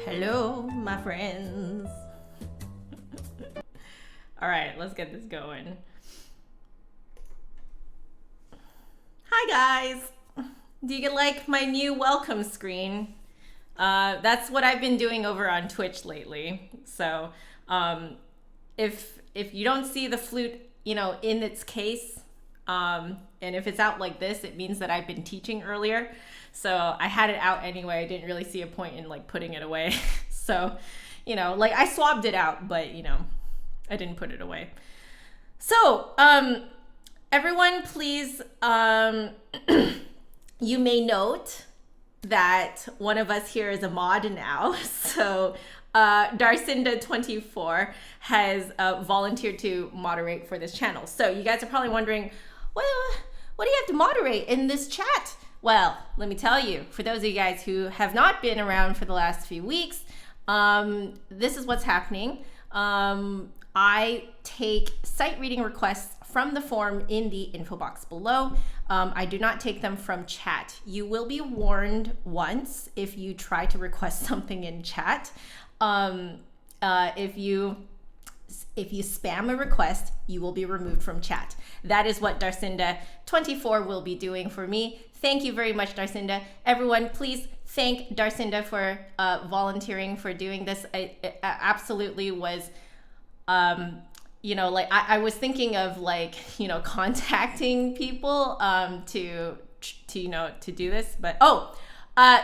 Hello, my friends. All right, let's get this going. Hi, guys. Do you like my new welcome screen? That's what I've been doing over on Twitch lately. So, if you don't see the flute, in its case, and if it's out like this, it means that I've been teaching earlier. So I had it out anyway. I didn't really see a point in putting it away. So, I swabbed it out, but I didn't put it away. So, everyone, please, you may note that one of us here is a mod now. So, Darcinda24 has volunteered to moderate for this channel. So you guys are probably wondering, well, what do you have to moderate in this chat? Well, let me tell you, for those of you guys who have not been around for the last few weeks, this is what's happening. I take sight reading requests from the form in the info box below. I do not take them from chat. You will be warned once if you try to request something in chat. If you spam a request, you will be removed from chat. That is what Darcinda24 will be doing for me. Thank you very much, Darcinda. Everyone, please thank Darcinda for volunteering for doing this. It absolutely was, I was thinking of contacting people to do this, but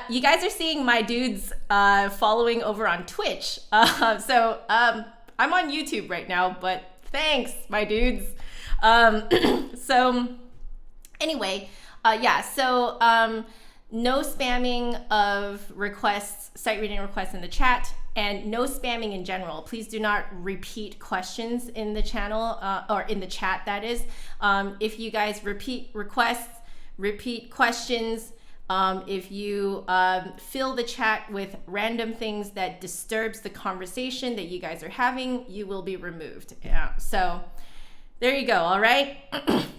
you guys are seeing my dudes following over on Twitch. So I'm on YouTube right now, but thanks, my dudes. So anyway, no spamming of requests, sight reading requests in the chat, and no spamming in general. Please do not repeat questions in the channel, or in the chat, that is. If you guys repeat requests, repeat questions, if you fill the chat with random things that disturbs the conversation that you guys are having, you will be removed. Yeah, so there you go. All right.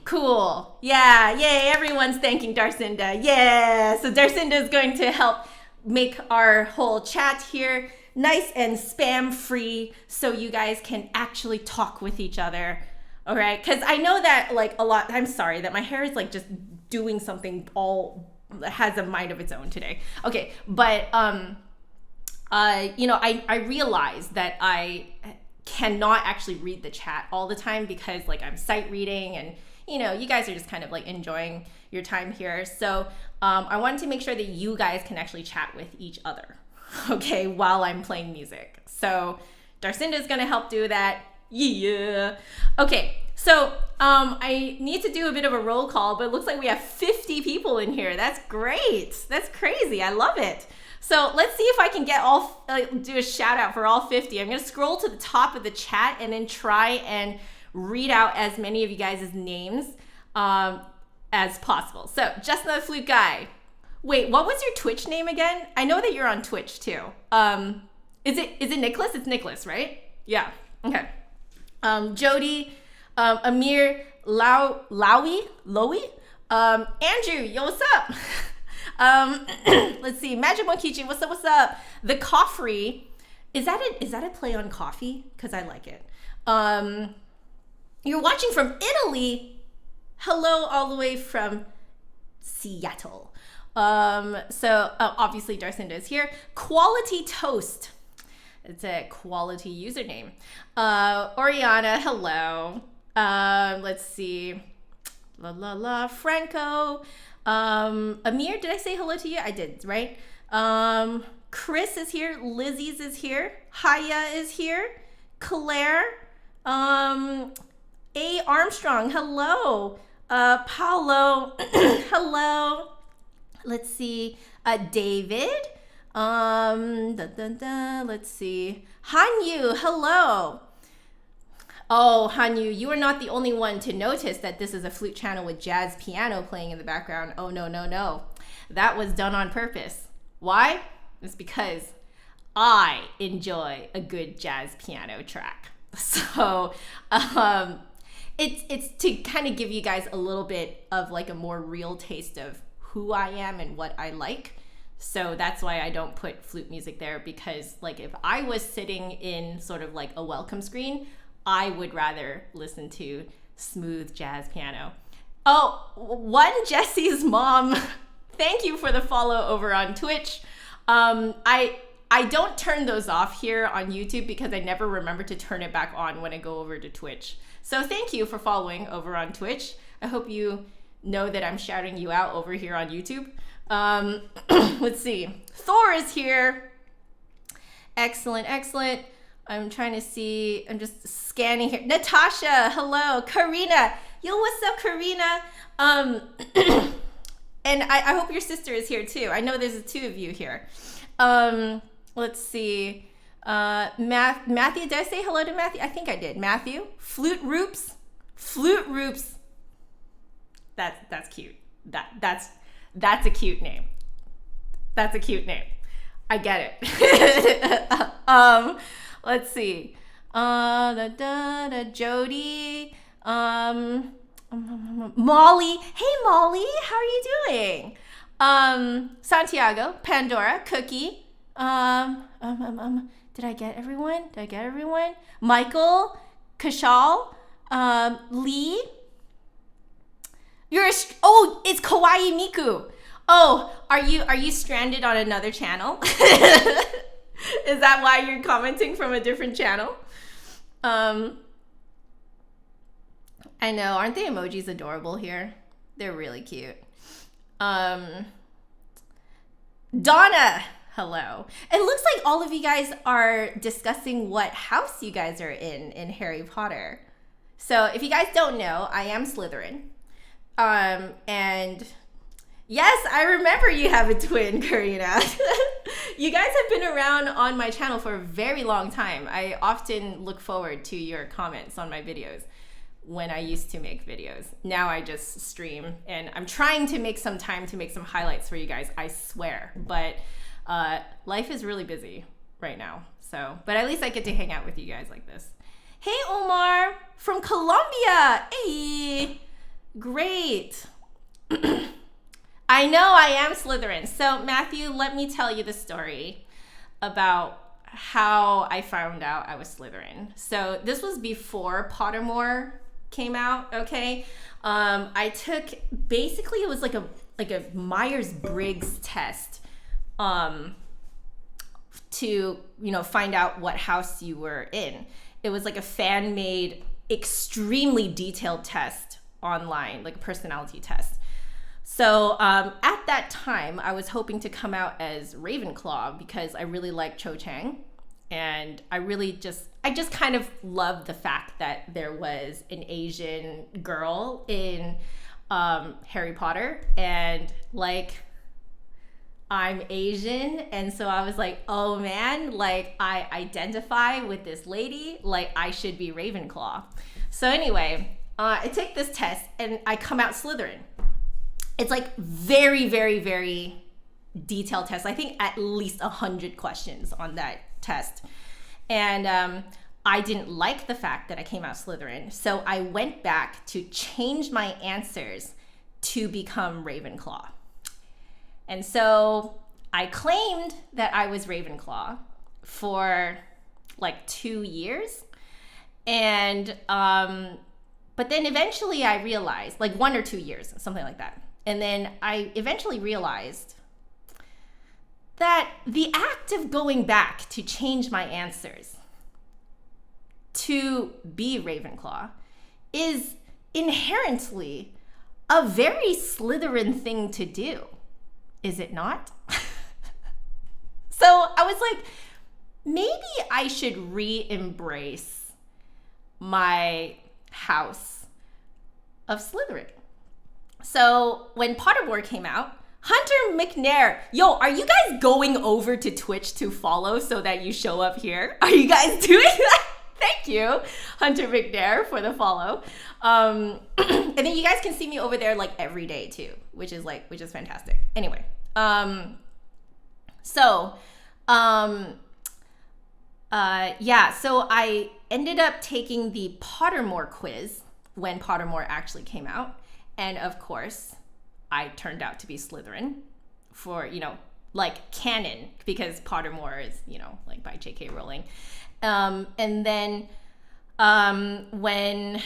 Cool. Yeah. Yay. Everyone's thanking Darcinda. Yeah. So Darcinda is going to help make our whole chat here nice and spam free so you guys can actually talk with each other. All right. Because I know that I'm sorry that my hair is just doing something has a mind of its own today. Okay. But, I realize that I cannot actually read the chat all the time because I'm sight reading and you guys are just kind of enjoying your time here. So I wanted to make sure that you guys can actually chat with each other, okay, while I'm playing music. So Darcinda is going to help do that. Yeah. Okay. So I need to do a bit of a roll call, but it looks like we have 50 people in here. That's great. That's crazy. I love it. So let's see if I can get do a shout out for all 50. I'm going to scroll to the top of the chat and then try and read out as many of you guys' names as possible. So Just Another Flute Guy. Wait, what was your Twitch name again? I know that you're on Twitch too. Is it Nicholas? It's Nicholas, right? Yeah. Okay. Jody, Amir, Lowy, Andrew, yo, what's up? Let's see, Magic Monkichi, what's up? The Coffrey, is that a play on coffee? Because I like it. You're watching from Italy. Hello, all the way from Seattle. Obviously Darcinda is here. Quality Toast. It's a quality username. Oriana, hello. Let's see. Franco. Amir, did I say hello to you? I did, right? Chris is here. Lizzie's is here. Haya is here. Claire. A. Armstrong, hello. Paolo, hello. Let's see. David. Let's see. Hanyu, hello. Oh, Hanyu, you are not the only one to notice that this is a flute channel with jazz piano playing in the background. Oh, no. That was done on purpose. Why? It's because I enjoy a good jazz piano track. So, it's to kind of give you guys a little bit of a more real taste of who I am and what I like. So that's why I don't put flute music there, because like if I was sitting in sort of like a welcome screen, I would rather listen to smooth jazz piano. Oh, one Jesse's mom. Thank you for the follow over on Twitch. I don't turn those off here on YouTube because I never remember to turn it back on when I go over to Twitch. So thank you for following over on Twitch. I hope you know that I'm shouting you out over here on YouTube. Let's see. Thor is here. Excellent, excellent. I'm trying to see. I'm just scanning here. Natasha, hello. Karina. Yo, what's up, Karina? And I hope your sister is here too. I know there's two of you here. Let's see. Matthew, did I say hello to Matthew? I think I did. Matthew. Flute Roops. Flute Roops. That's cute. That's a cute name. That's a cute name. I get it. Let's see. Jody. Molly. Hey, Molly. How are you doing? Santiago. Pandora. Cookie. Did I get everyone? Michael. Kashal. Lee. It's Kawaii Miku. Oh, are you stranded on another channel? Is that why you're commenting from a different channel? I know, aren't the emojis adorable here? They're really cute. Donna, hello. It looks like all of you guys are discussing what house you guys are in Harry Potter. So if you guys don't know, I am Slytherin. And yes, I remember you have a twin, Karina. You guys have been around on my channel for a very long time. I often look forward to your comments on my videos when I used to make videos. Now I just stream, and I'm trying to make some time to make some highlights for you guys, I swear. But life is really busy right now. So, but at least I get to hang out with you guys like this. Hey, Omar from Colombia. Hey. Great. I know I am Slytherin. So Matthew, let me tell you the story about how I found out I was Slytherin. So this was before Pottermore came out, okay? I took, basically it was like a Myers-Briggs test to, find out what house you were in. It was like a fan-made, extremely detailed test online, like a personality test. So at that time, I was hoping to come out as Ravenclaw because I really like Cho Chang, and I just kind of loved the fact that there was an Asian girl in Harry Potter, and like I'm Asian, and so I was like, oh man, like I identify with this lady, like I should be Ravenclaw. So anyway, I take this test and I come out Slytherin. It's like very, very, very detailed test. I think at least 100 questions on that test. And I didn't like the fact that I came out Slytherin. So I went back to change my answers to become Ravenclaw. And so I claimed that I was Ravenclaw for like 2 years. And but then eventually I realized, like 1 or 2 years, something like that. And then I eventually realized that the act of going back to change my answers to be Ravenclaw is inherently a very Slytherin thing to do. Is it not? So I was like, maybe I should re-embrace my house of Slytherin. So when Pottermore came out, Hunter McNair, yo, are you guys going over to Twitch to follow so that you show up here? Are you guys doing that? Thank you, Hunter McNair, for the follow. And then you guys can see me over there like every day too, which is fantastic. Anyway, so I ended up taking the Pottermore quiz when Pottermore actually came out. And of course, I turned out to be Slytherin for, like canon, because Pottermore is, like by J.K. Rowling. And then when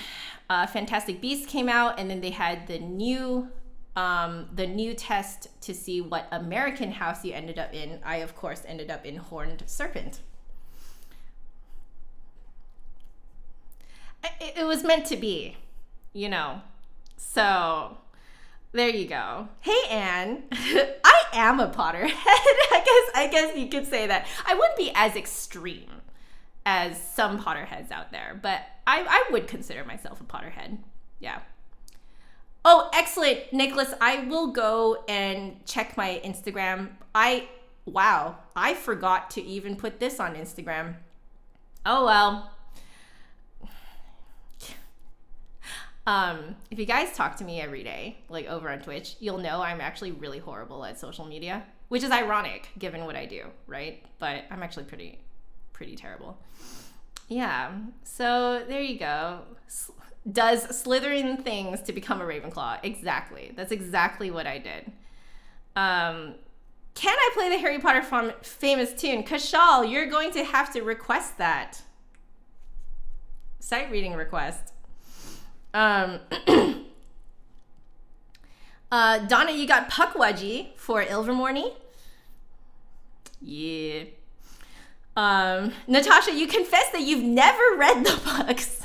Fantastic Beasts came out, and then they had the new test to see what American house you ended up in, I of course ended up in Horned Serpent. It was meant to be, so there you go. Hey, Anne. I am a Potterhead. I guess you could say that. I wouldn't be as extreme as some Potterheads out there, but I would consider myself a Potterhead. Yeah. Oh, excellent, Nicholas. I will go and check my Instagram. Wow, I forgot to even put this on Instagram. Oh, well. If you guys talk to me every day, like over on Twitch, you'll know I'm actually really horrible at social media, which is ironic given what I do, right? But I'm actually pretty terrible. Yeah, so there you go. Does Slytherin things to become a Ravenclaw. Exactly. That's exactly what I did. Can I play the Harry Potter famous tune? Kashal, you're going to have to request that. Sight reading request. Donna, you got Puckwudgie for Ilvermorny. Yeah. Natasha, you confessed that you've never read the books.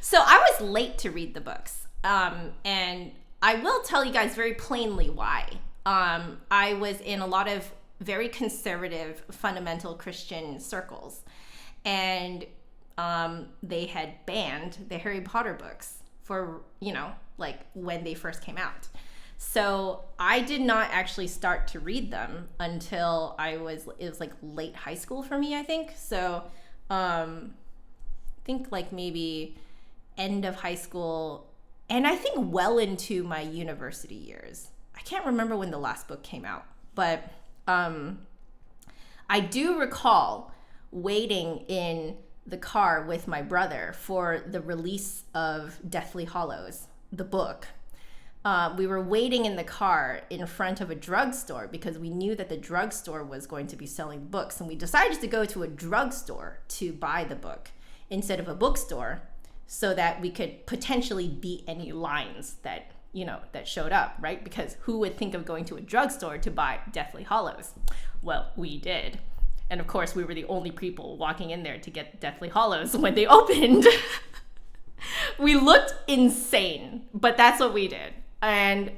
So I was late to read the books. And I will tell you guys very plainly why. I was in a lot of very conservative, fundamental Christian circles. And they had banned the Harry Potter books for, like when they first came out. So I did not actually start to read them until it was like late high school for me, I think. So I think like maybe end of high school, and I think well into my university years. I can't remember when the last book came out, but I do recall waiting in the car with my brother for the release of Deathly Hallows, the book. We were waiting in the car in front of a drugstore because we knew that the drugstore was going to be selling books, and we decided to go to a drugstore to buy the book instead of a bookstore so that we could potentially beat any lines that showed up, right? Because who would think of going to a drugstore to buy Deathly Hallows? Well, we did. And of course, we were the only people walking in there to get Deathly Hallows when they opened. We looked insane, but that's what we did. And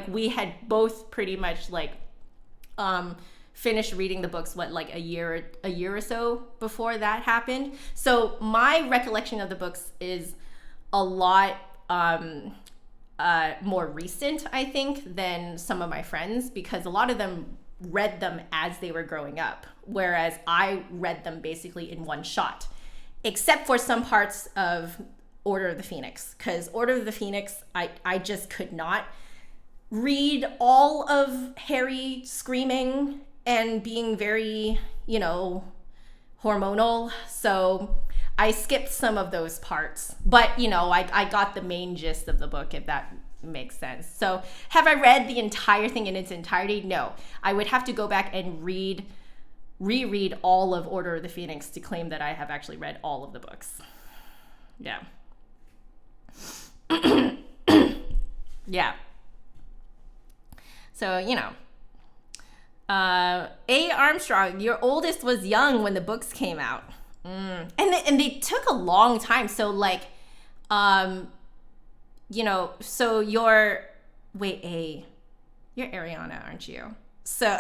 we had both pretty much finished reading the books, a year or so before that happened. So my recollection of the books is a lot more recent, I think, than some of my friends, because a lot of them read them as they were growing up, whereas I read them basically in one shot, except for some parts of Order of the Phoenix, because Order of the Phoenix, I just could not read all of Harry screaming and being very, hormonal. So I skipped some of those parts, but I got the main gist of the book, if that makes sense. So have I read the entire thing in its entirety? No. I would have to go back and reread all of Order of the Phoenix to claim that I have actually read all of the books. Yeah. Yeah. So, A. Armstrong, your oldest was young when the books came out. And they took a long time. So so you're Ariana, aren't you? So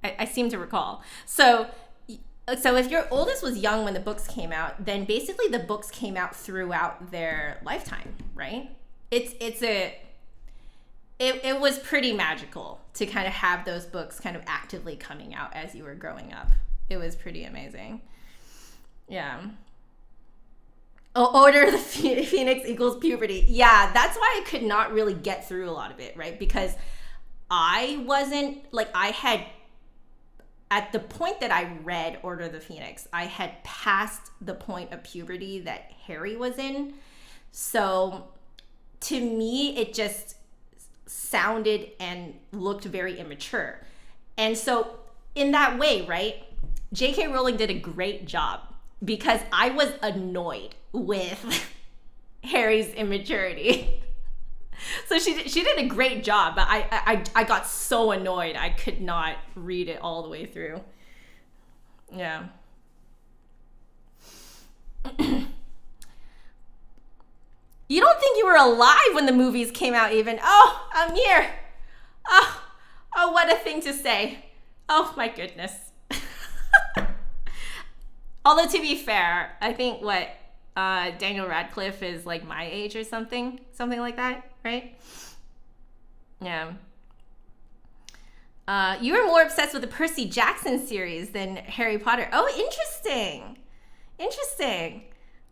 I seem to recall. So if your oldest was young when the books came out, then basically the books came out throughout their lifetime, right? It was pretty magical to kind of have those books kind of actively coming out as you were growing up. It was pretty amazing. Yeah. Order of the Phoenix equals puberty. Yeah, that's why I could not really get through a lot of it, right? Because I wasn't, at the point that I read Order of the Phoenix, I had passed the point of puberty that Harry was in. So to me, it just sounded and looked very immature. And so in that way, right, J.K. Rowling did a great job because I was annoyed with Harry's immaturity. So she did a great job, but I got so annoyed I could not read it all the way through. Yeah. You don't think you were alive when the movies came out even? Oh, Amir. Oh, what a thing to say. Oh my goodness. Although to be fair, I think Daniel Radcliffe is like my age or something like that, right? Yeah. You were more obsessed with the Percy Jackson series than Harry Potter. Oh, interesting.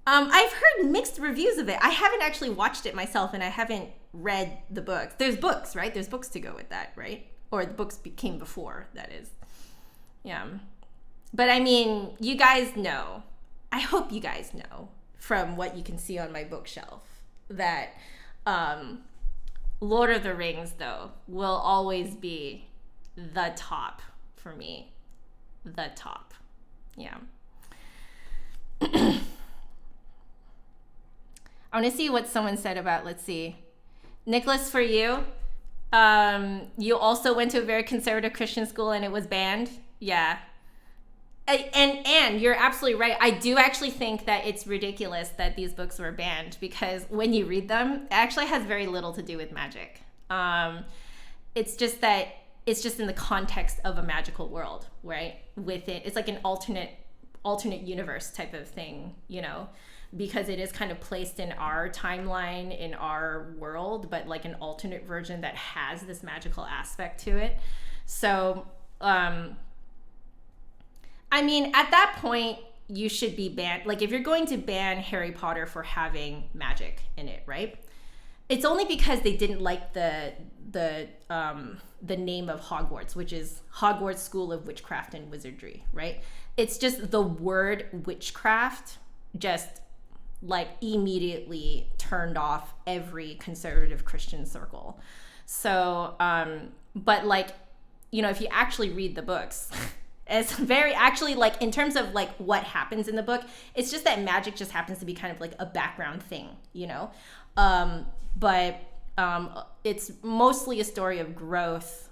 I've heard mixed reviews of it. I haven't actually watched it myself, and I haven't read the books. There's books, right? There's books to go with that, right? Or the books came before, that is. Yeah. But I mean, you guys know, I hope you guys know from what you can see on my bookshelf that Lord of the Rings, though, will always be the top for me. The top. Yeah. I want to see what someone said about, let's see. Nicholas, for you, you also went to a very conservative Christian school and it was banned. Yeah. And you're absolutely right. I do actually think that it's ridiculous that these books were banned because when you read them, it actually has very little to do with magic. It's just in the context of a magical world, right? With it, it's like an alternate universe type of thing, you know, because it is kind of placed in our timeline, in our world, but like an alternate version that has this magical aspect to it. So, I mean, at that point, you should be banned. Like, if you're going to ban Harry Potter for having magic in it, right? It's only because they didn't like the name of Hogwarts, which is Hogwarts School of Witchcraft and Wizardry, right? It's just the word witchcraft just like immediately turned off every conservative Christian circle. So, but like, you know, if you actually read the books, it's very actually like in terms of like what happens in the book, it's just that magic just happens to be kind of like a background thing, you know? But it's mostly a story of growth,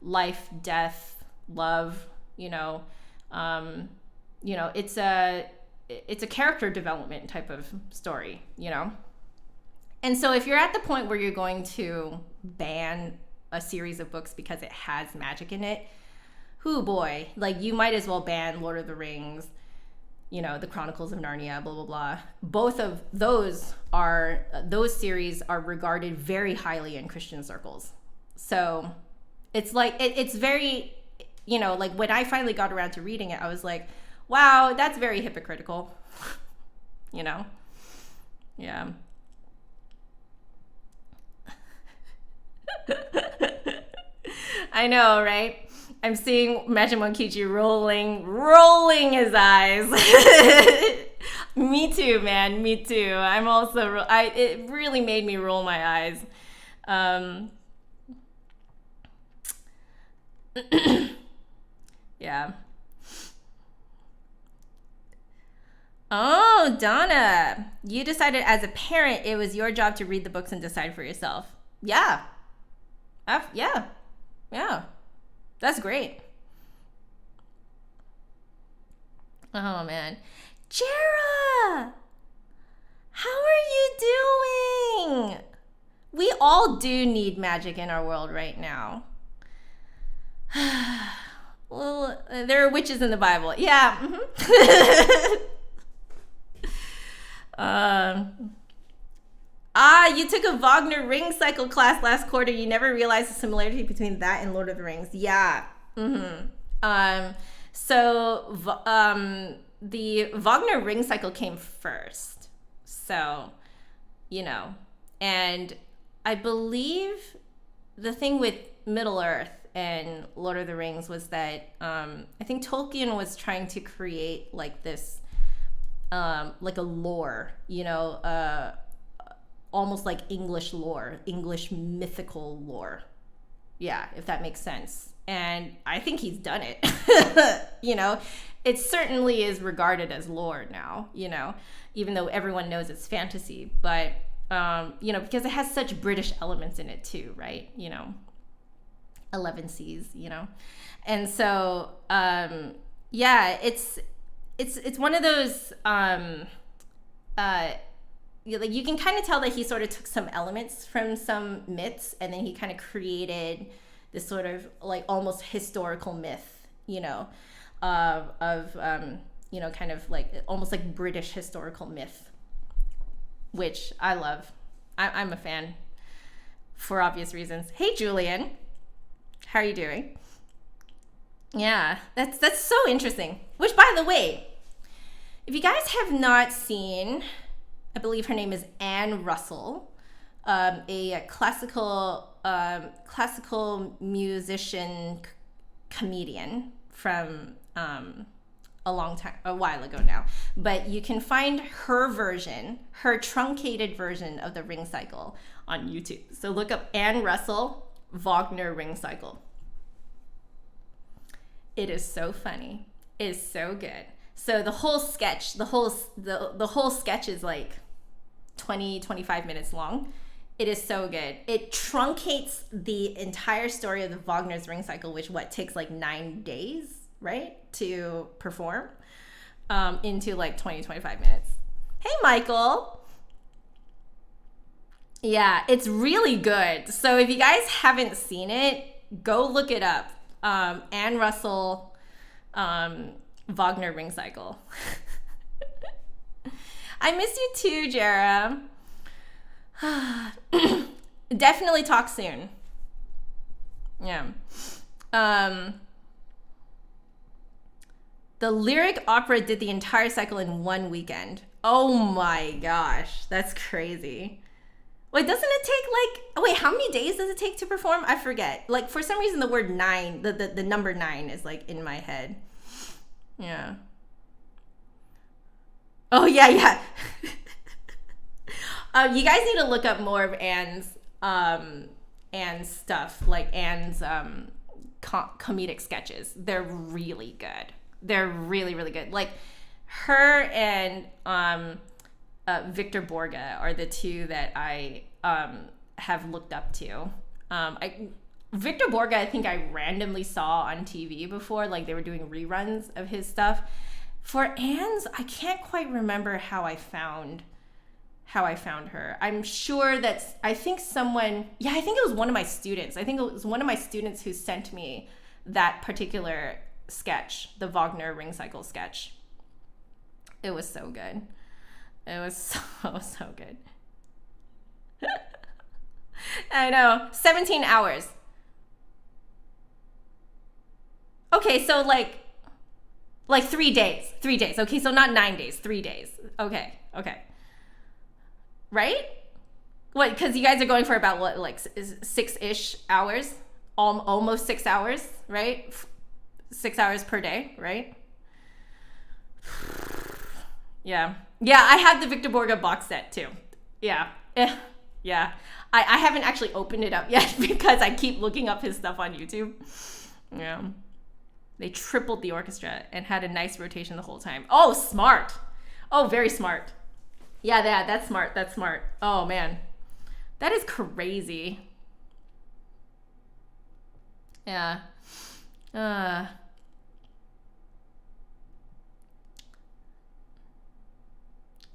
life, death, love, you know, it's a character development type of story, you know? And so if you're at the point where you're going to ban a series of books because it has magic in it, whoo boy, like you might as well ban Lord of the Rings, you know, the Chronicles of Narnia, blah, blah, blah. Both of those series are regarded very highly in Christian circles. So it's like, it's very, you know, like when I finally got around to reading it, I was like, wow, that's very hypocritical, you know? Yeah. I know, right? I'm seeing Majimon Kichi rolling his eyes. Me too, man. Me too. I'm also, it really made me roll my eyes. Yeah. Oh, Donna, you decided as a parent it was your job to read the books and decide for yourself. Yeah. Yeah. That's great. Oh, man. Jera! How are you doing? We all do need magic in our world right now. Well, there are witches in the Bible. Yeah. Mm-hmm. You took a Wagner ring cycle class last quarter. You never realized the similarity between that and Lord of the Rings. Yeah. Mm-hmm. The Wagner ring cycle came first. So, you know, and I believe the thing with Middle Earth and Lord of the Rings was that I think Tolkien was trying to create like this like a lore, you know, almost like English lore, English mythical lore. Yeah, if that makes sense. And I think he's done it. You know, it certainly is regarded as lore now, you know, even though everyone knows it's fantasy. But, you know, because it has such British elements in it too, right? You know, 11 Seas, you know. And so, yeah, it's one of those, like you can kind of tell that he sort of took some elements from some myths, and then he kind of created this sort of like almost historical myth, you know, of you know, kind of like almost like British historical myth, which I love. I'm a fan for obvious reasons. Hey, Julian, how are you doing? Yeah, that's so interesting. Which, by the way, if you guys have not seen, I believe her name is Anne Russell, a classical musician, comedian from a while ago now. But you can find her version, her truncated version of the Ring Cycle on YouTube. So look up Anne Russell, Wagner Ring Cycle. It is so funny. It is so good. So the whole sketch, the whole sketch is like 25 minutes long. It is so good. It truncates the entire story of the Wagner's Ring Cycle, which takes like 9 days, right, to perform, into like 25 minutes. Hey, Michael. Yeah, it's really good. So if you guys haven't seen it, go look it up. Anne Russell, Wagner Ring Cycle. I miss you too, Jara. Definitely talk soon. Yeah. The lyric opera did the entire cycle in 1 weekend. Oh my gosh, that's crazy. Wait, doesn't it take wait, how many days does it take to perform? I forget. Like, for some reason, the word 9, the number 9 is like in my head. Yeah. Oh, yeah. You guys need to look up more of Anne's stuff, like Anne's comedic sketches. They're really good. They're really, really good. Like, her and Victor Borge are the two that I have looked up to. Victor Borge, I think I randomly saw on TV before, like they were doing reruns of his stuff. For Anne's, I can't quite remember how I found her. I'm sure I think it was one of my students. I think it was one of my students who sent me that particular sketch, the Wagner Ring Cycle sketch. It was so good. It was so good. I know. 17 hours. Okay, so like 3 days. 3 days. Okay, so not 9 days, 3 days. Okay. Right? What, because you guys are going for about what, like 6-ish hours? Almost 6 hours, right? 6 hours per day, right? Yeah. Yeah, I have the Victor Borge box set too. Yeah. Yeah. I haven't actually opened it up yet because I keep looking up his stuff on YouTube. Yeah. They tripled the orchestra and had a nice rotation the whole time. Oh, smart. Oh, very smart. Yeah, that's smart. That's smart. Oh, man. That is crazy. Yeah.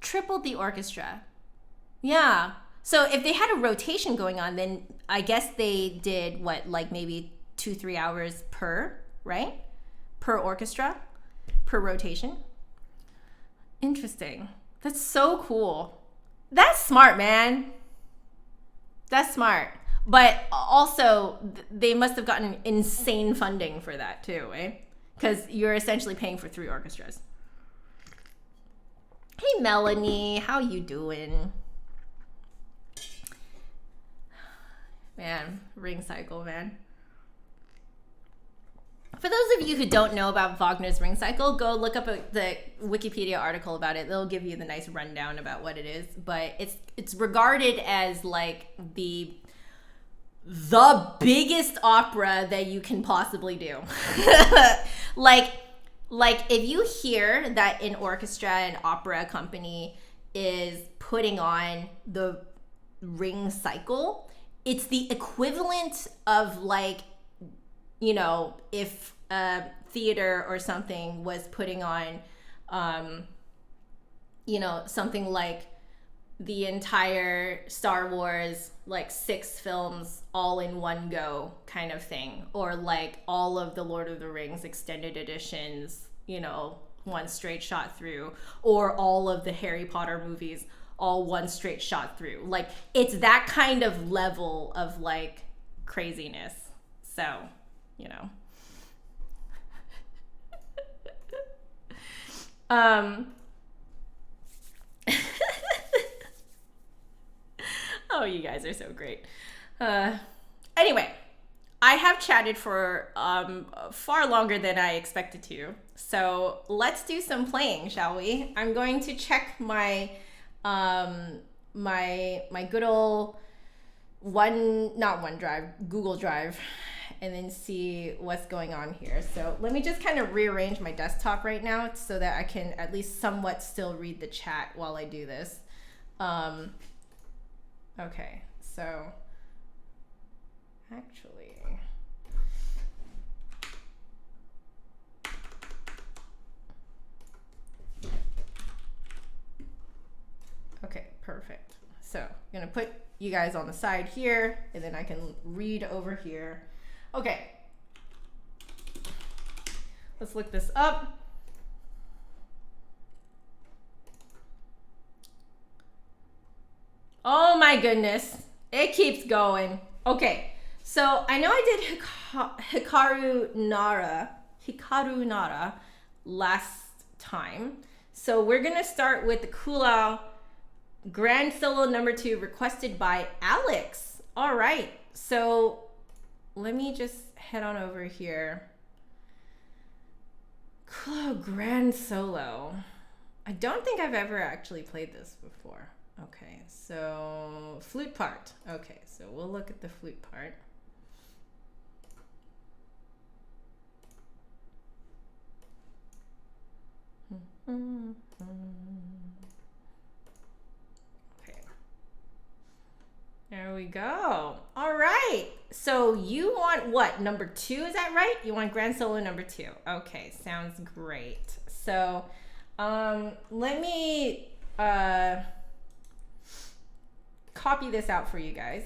Tripled the orchestra. Yeah. So if they had a rotation going on, then I guess they did what, like maybe 2-3 hours per, right? Per orchestra, per rotation. Interesting. That's so cool. That's smart, man. That's smart. But also, they must have gotten insane funding for that too, right? Because you're essentially paying for 3 orchestras. Hey, Melanie, how you doing? Man, Ring Cycle, man. For those of you who don't know about Wagner's Ring Cycle, go look up the Wikipedia article about it. They'll give you the nice rundown about what it is. But it's regarded as like the the biggest opera that you can possibly do. like if you hear that an orchestra and opera company is putting on the Ring cycle, it's the equivalent of like, you know, if a theater or something was putting on you know, something like the entire Star Wars, like 6 films all in one go kind of thing, or like all of the Lord of the Rings extended editions, you know, one straight shot through, or all of the Harry Potter movies all one straight shot through. Like, it's that kind of level of like craziness. So, you know. Oh, you guys are so great. Anyway, I have chatted for far longer than I expected to. So let's do some playing, shall we? I'm going to check my my good old Google Drive, and then see what's going on here. So let me just kind of rearrange my desktop right now so that I can at least somewhat still read the chat while I do this. Okay, so actually, okay, perfect. So I'm gonna put you guys on the side here, and then I can read over here. Okay, let's look this up. Oh my goodness, it keeps going. Okay, so I know I did Hikaru Nara last time. So we're gonna start with the Kuhlau Grand Solo number 2, requested by Alex. All right, so let me just head on over here. Kuhlau Grand Solo. I don't think I've ever actually played this before. Okay, so flute part. Okay, so we'll look at the flute part. Okay, there we go. All right, so you want what, number 2, is that right? You want Grand Solo number 2. Okay, sounds great. So let me copy this out for you guys.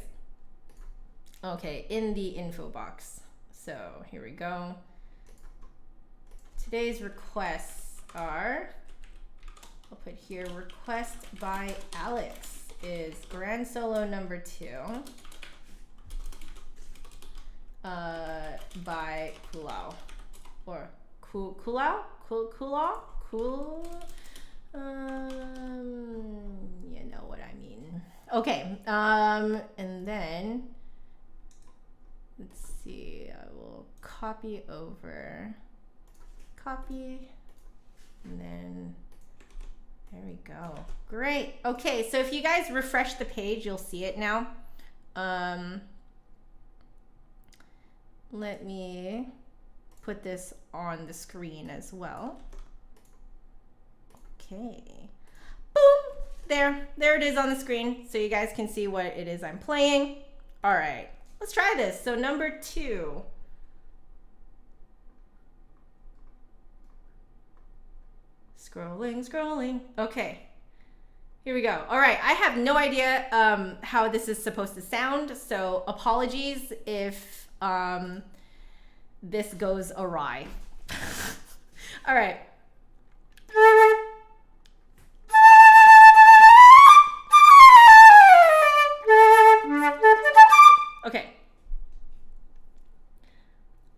Okay, in the info box. So here we go. Today's requests are, I'll put here, request by Alex is Grand Solo number 2 by Kuhlau, or Kuhlau? You know what I mean. Okay, and then let's see, I will copy over, and then there we go. Great. Okay, so if you guys refresh the page, you'll see it now. Let me put this on the screen as well. Okay. Boom! There it is on the screen, so you guys can see what it is I'm playing. All right, let's try this. So number 2. Scrolling. Okay, here we go. All right, I have no idea how this is supposed to sound, so apologies if this goes awry. All right. Okay.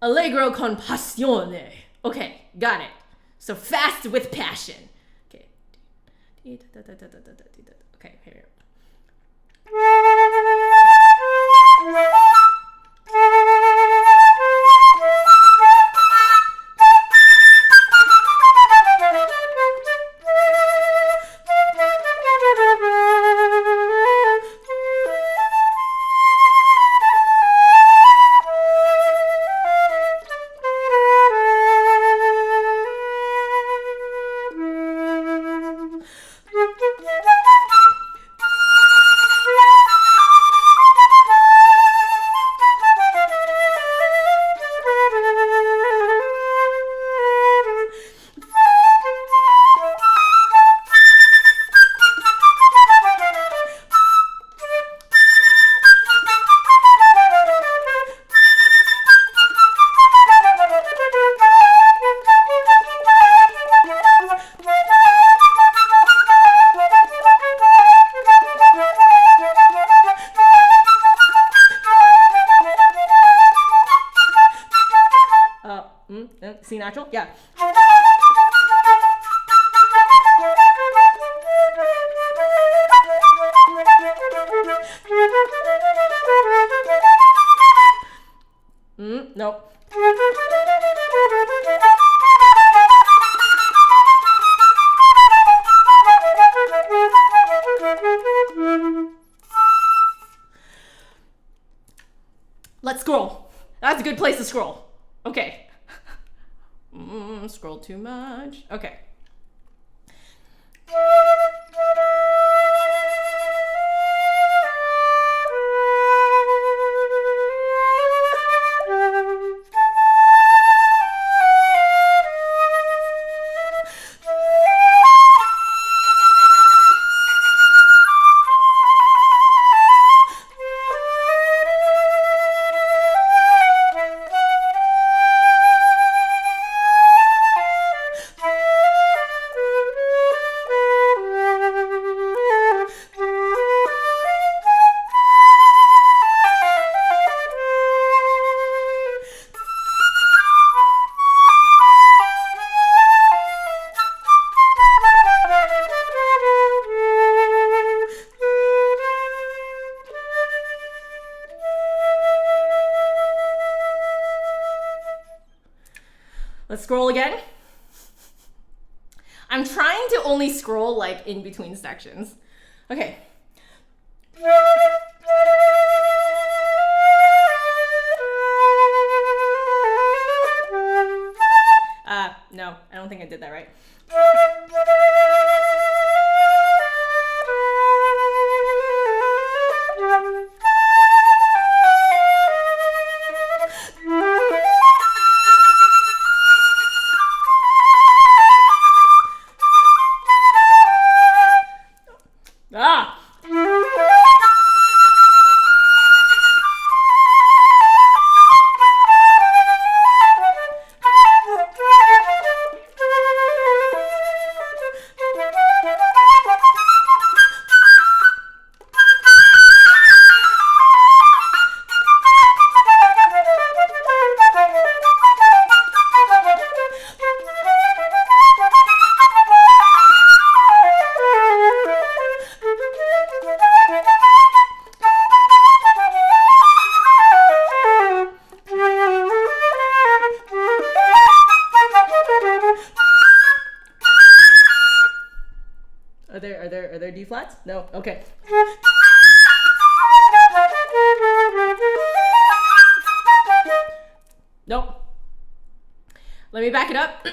Allegro con passione. Okay, got it. So fast with passion. Okay. Okay, here. C natural? Yeah. Nope. Let's scroll. That's a good place to scroll. Okay. Scroll too much. Okay. Let's scroll again. I'm trying to only scroll like in between sections. Okay. No, I don't think I did that right. Are there D flats? No. Okay. Nope. Let me back it up.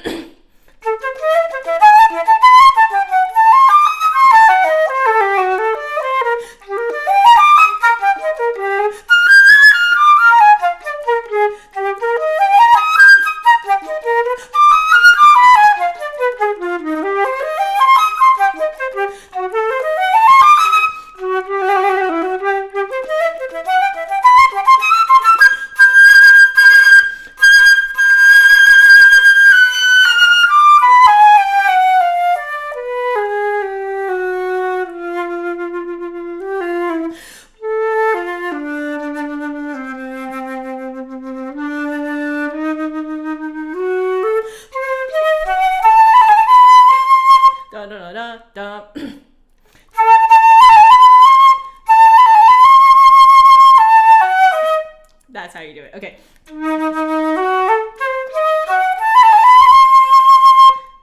That's how you do it. Okay.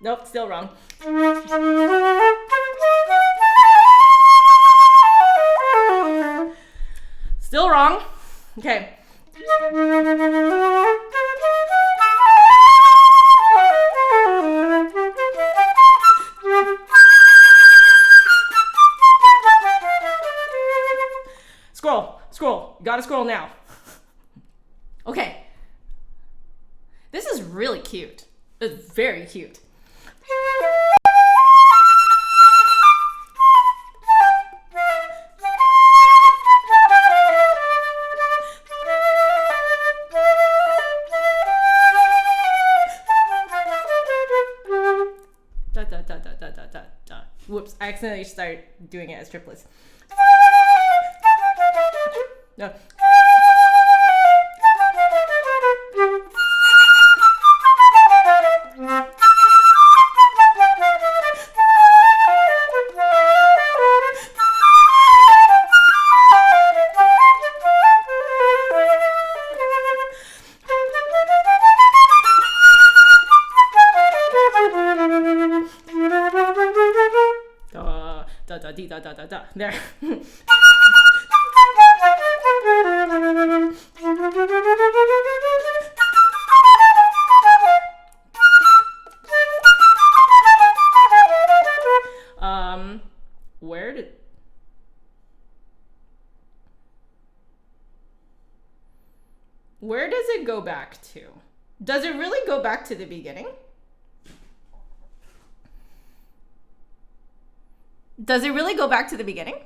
Nope, still wrong. Still wrong. Okay. Scroll. You gotta scroll now. Okay. This is really cute. It's very cute. Whoops, I accidentally started doing it as triplets. No. dee da da da da. There. Where does it go back to? Does it really go back to the beginning? Does it really go back to the beginning?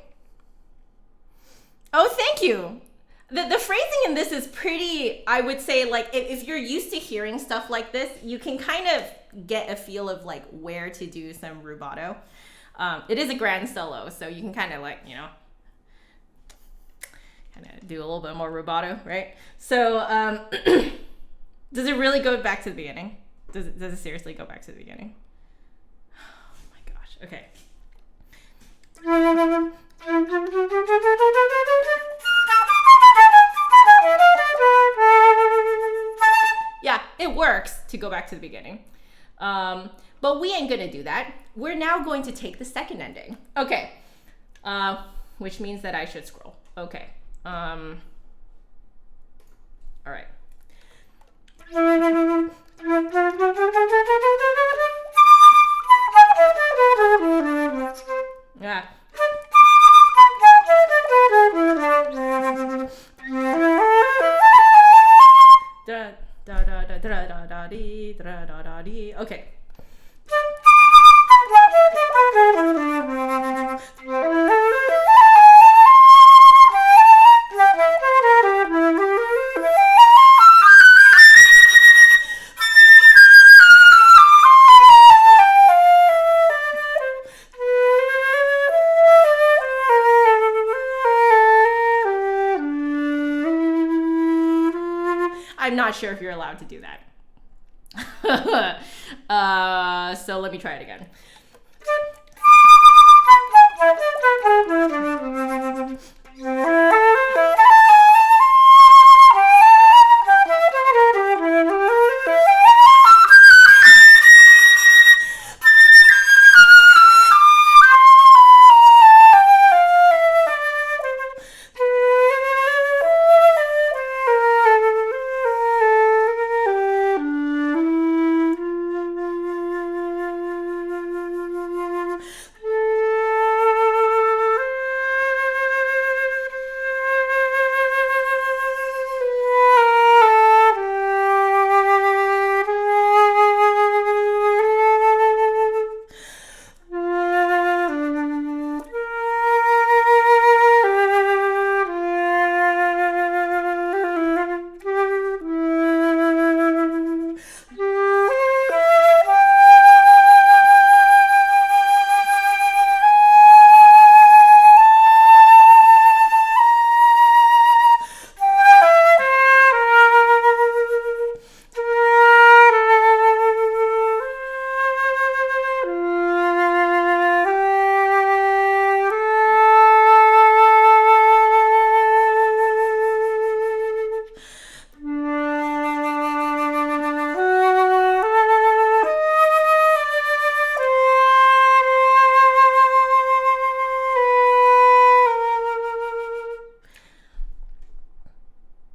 Oh, thank you. The phrasing in this is pretty, I would say, like, if you're used to hearing stuff like this, you can kind of get a feel of like where to do some rubato. It is a grand solo, so you can kind of like, you know, kind of do a little bit more rubato, right? So does it really go back to the beginning? Does it seriously go back to the beginning? Oh my gosh. Okay. Yeah, it works to go back to the beginning. But we ain't gonna do that. We're now going to take the second ending. Okay. Which means that I should scroll. Okay. All right. Yeah. Da da da da da da da dee da da da dee. Okay. I'm not sure if you're allowed to do that. So let me try it again.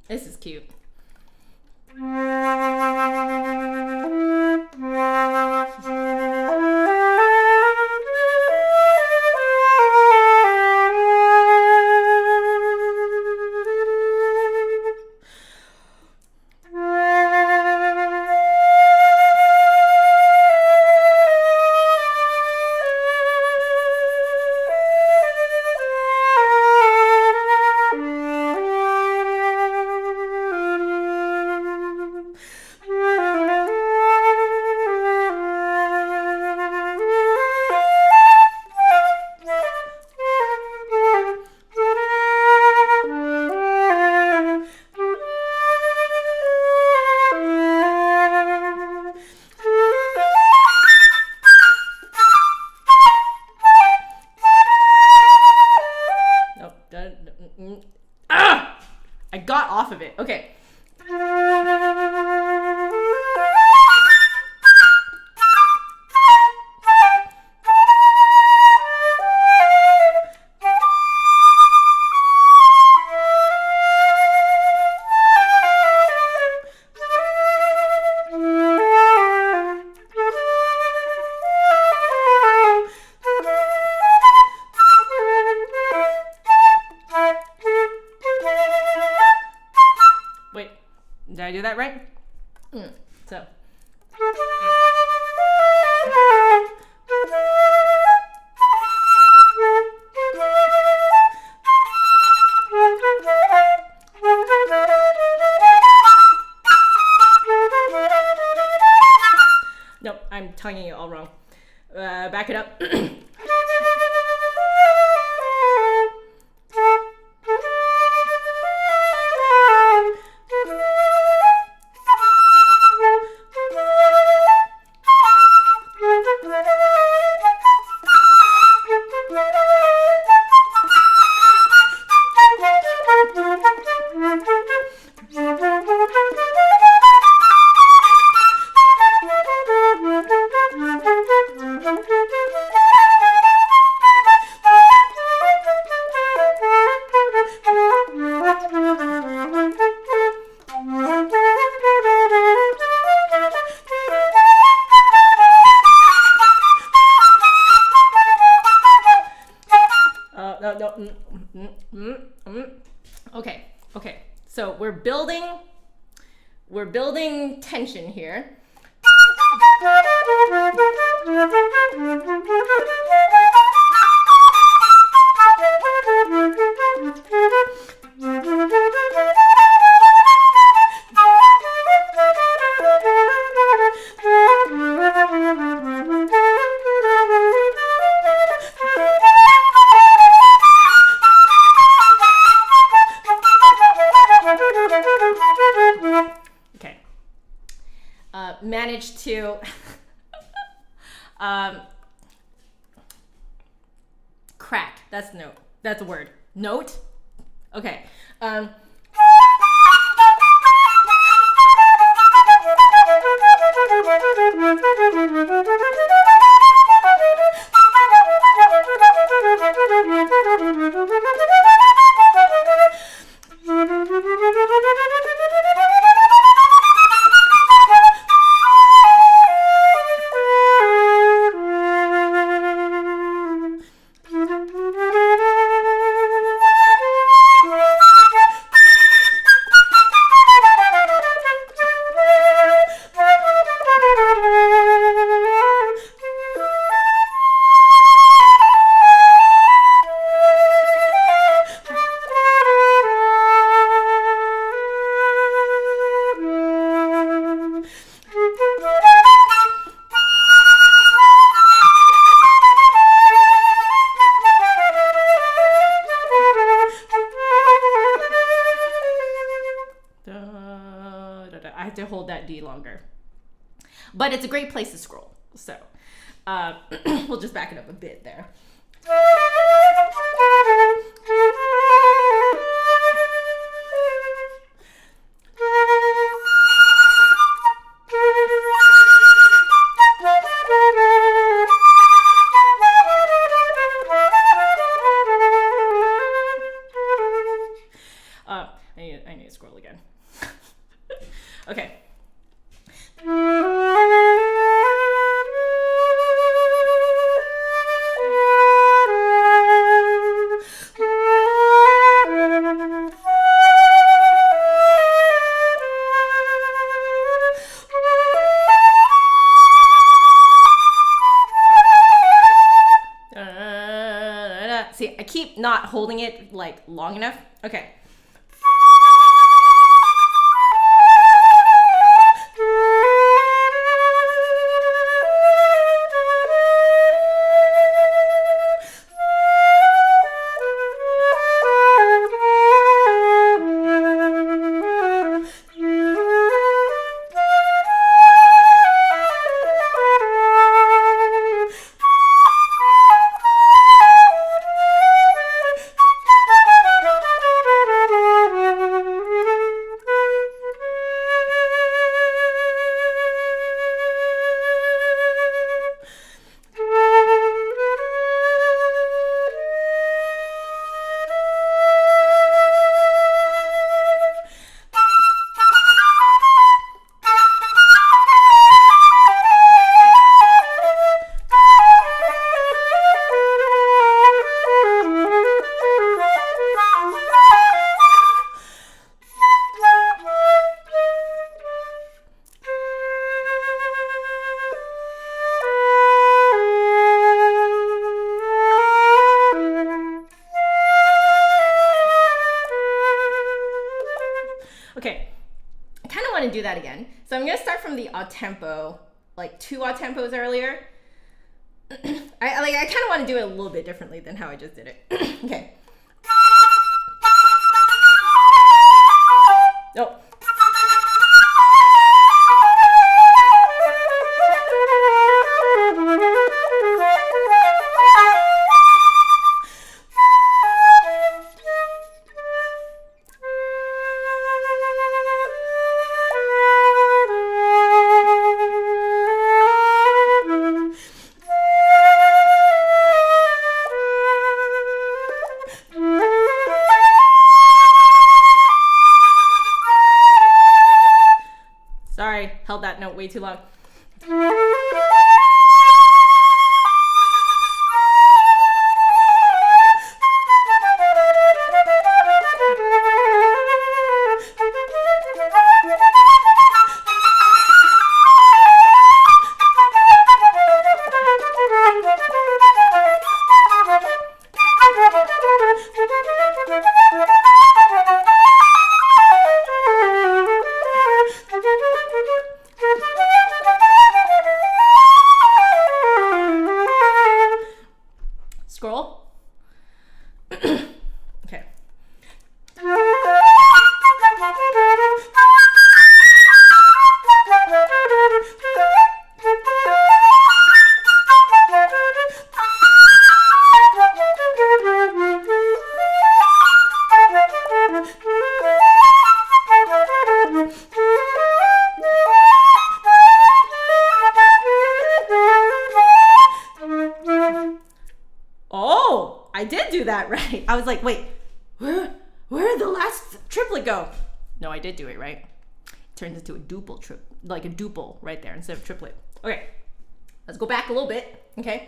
This is cute. I got off of it. Okay. Did I do that right? So. Nope, I'm tonguing it all wrong. Back it up. Okay. So we're building tension here. Managed to crack. That's note. That's a word. Note. Okay. I have to hold that D longer. But it's a great place to scroll. So we'll just back it up a bit there. I need to scroll again. Okay. See, I keep not holding it like long enough. Okay. I kind of want to do that again. So I'm going to start from the odd tempo, like 2 odd tempos earlier. I kind of want to do it a little bit differently than how I just did it. Okay. Oh. Sorry, held that note way too long. Scroll. Okay. Oh, I did do that right. I was like, wait, where did the last triplet go? No, I did do it right. It turns into a duple like a duple right there instead of triplet. Okay, let's go back a little bit. Okay.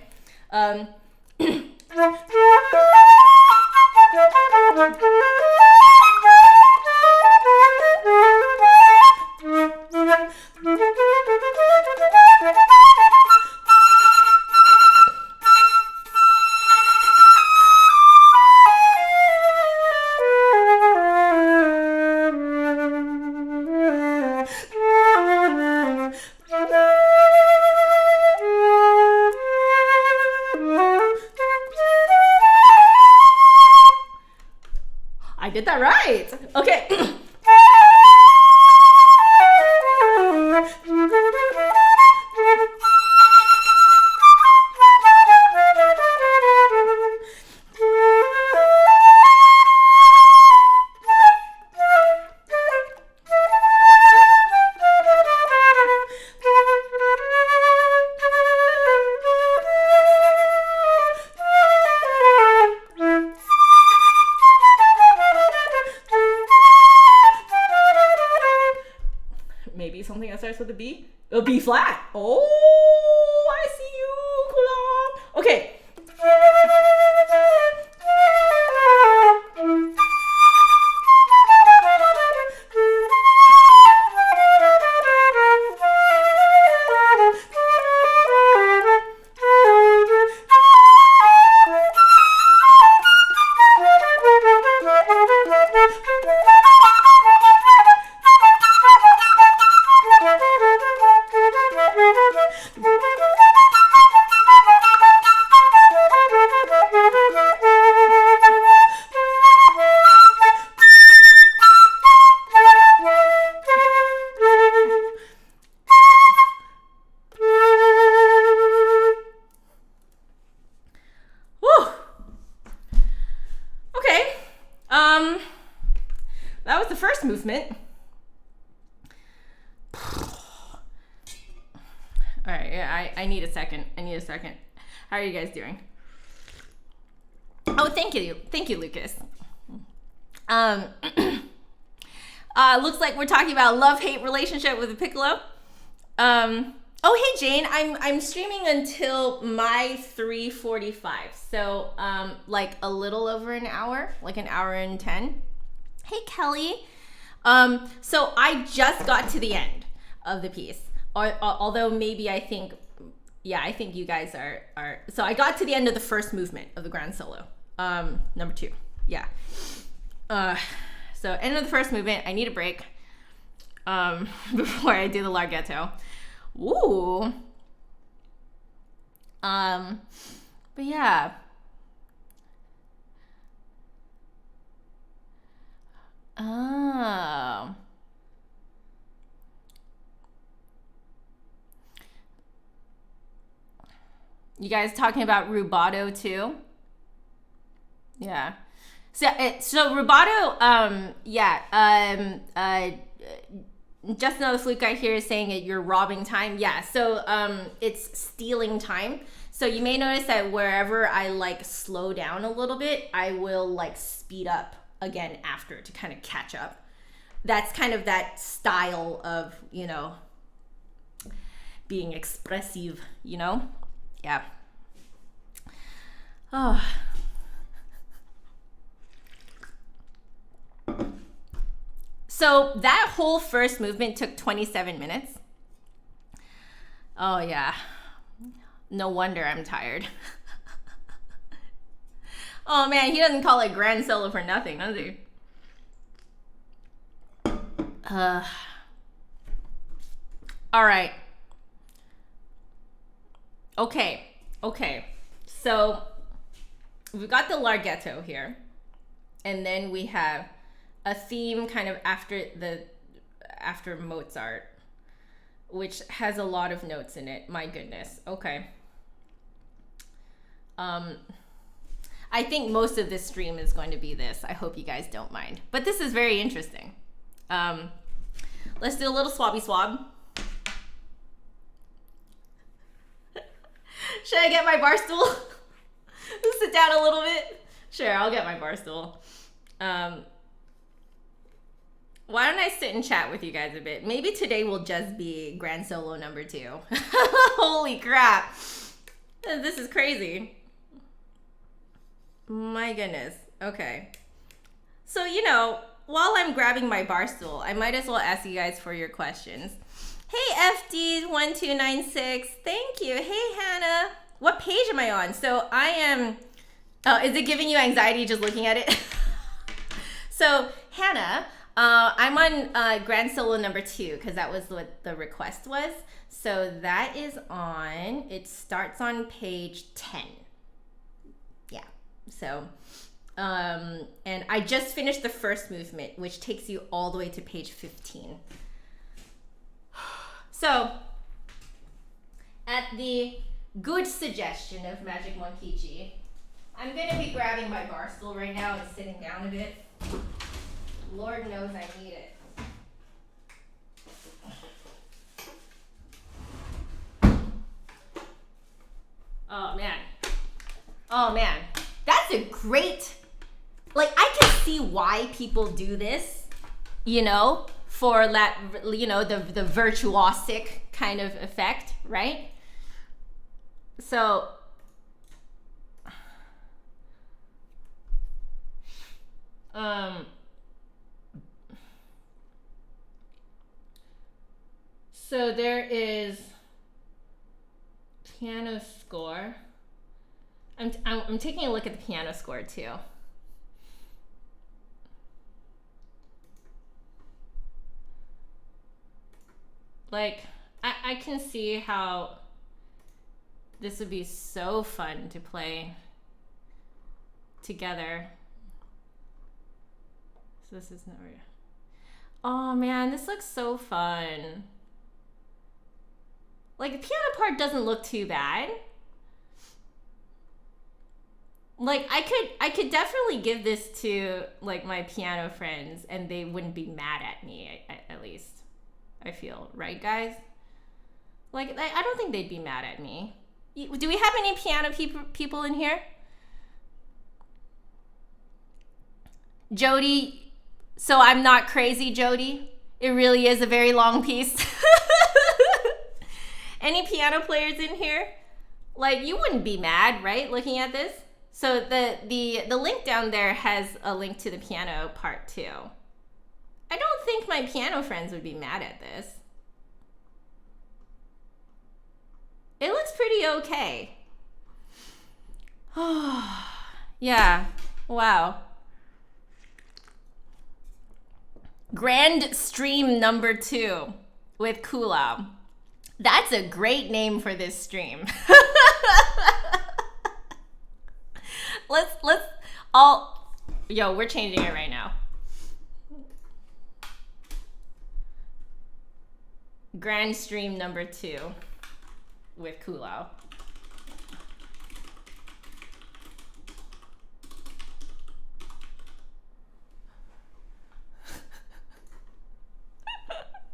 I did that right. Okay. Maybe something that starts with a B? A B flat. Oh, I see you, Kuhlau. Okay. That was the first movement. All right, yeah, I need a second. How are you guys doing? Oh, thank you, Lucas. Looks like we're talking about love-hate relationship with the piccolo. Oh, hey Jane, I'm streaming until my 3:45, so like a little over an hour, like an hour and 10. Hey Kelly. So I just got to the end of the piece, although maybe I think you guys are. So I got to the end of the first movement of the grand solo, number 2. Yeah. So end of the first movement. I need a break. before I do the larghetto. Ooh. But yeah. Oh. You guys talking about rubato too? Yeah. So rubato, just another flute guy here is saying it, you're robbing time. Yeah, so it's stealing time. So you may notice that wherever I like slow down a little bit, I will like speed up again after to kind of catch up. That's kind of that style of, you know, being expressive, you know? Yeah. Oh. So that whole first movement took 27 minutes. Oh yeah. No wonder I'm tired. Oh man, he doesn't call it grand solo for nothing, does he? All right. Okay. So we've got the larghetto here, and then we have a theme kind of after Mozart, which has a lot of notes in it. My goodness. Okay. I think most of this stream is going to be this. I hope you guys don't mind. But this is very interesting. Let's do a little swabby swab. Should I get my bar stool? Sit down a little bit? Sure, I'll get my bar stool. Why don't I sit and chat with you guys a bit? Maybe today will just be grand solo number 2. Holy crap. This is crazy. My goodness. Okay. So, you know, while I'm grabbing my bar stool, I might as well ask you guys for your questions. Hey, FD1296. Thank you. Hey, Hannah. What page am I on? So I am... Oh, is it giving you anxiety just looking at it? So, Hannah, I'm on grand solo number 2 because that was what the request was. So that is on... It starts on page 10. Yeah. So... and I just finished the first movement, which takes you all the way to page 15. So, at the good suggestion of Magic Monkichi, I'm going to be grabbing my bar stool right now and sitting down a bit. Lord knows I need it. Oh man. That's a great... Like, I can see why people do this, you know, for that, you know, the virtuosic kind of effect, right? So, so there is piano score. I'm taking a look at the piano score too. Like, I can see how this would be so fun to play together. So this is never... Oh man, this looks so fun. Like, the piano part doesn't look too bad. Like, I could definitely give this to, like, my piano friends and they wouldn't be mad at me, at least. I feel, right, guys? Like, I don't think they'd be mad at me. Do we have any piano people in here? Jody, so I'm not crazy, Jody? It really is a very long piece. Any piano players in here? Like, you wouldn't be mad, right, looking at this? So the link down there has a link to the piano part too. I don't think my piano friends would be mad at this. It looks pretty okay. Oh, yeah. Wow. Grand Stream number 2 with Kuhlau. That's a great name for this stream. let's all, yo, we're changing it right now. Grand Stream number 2 with Kuhlau.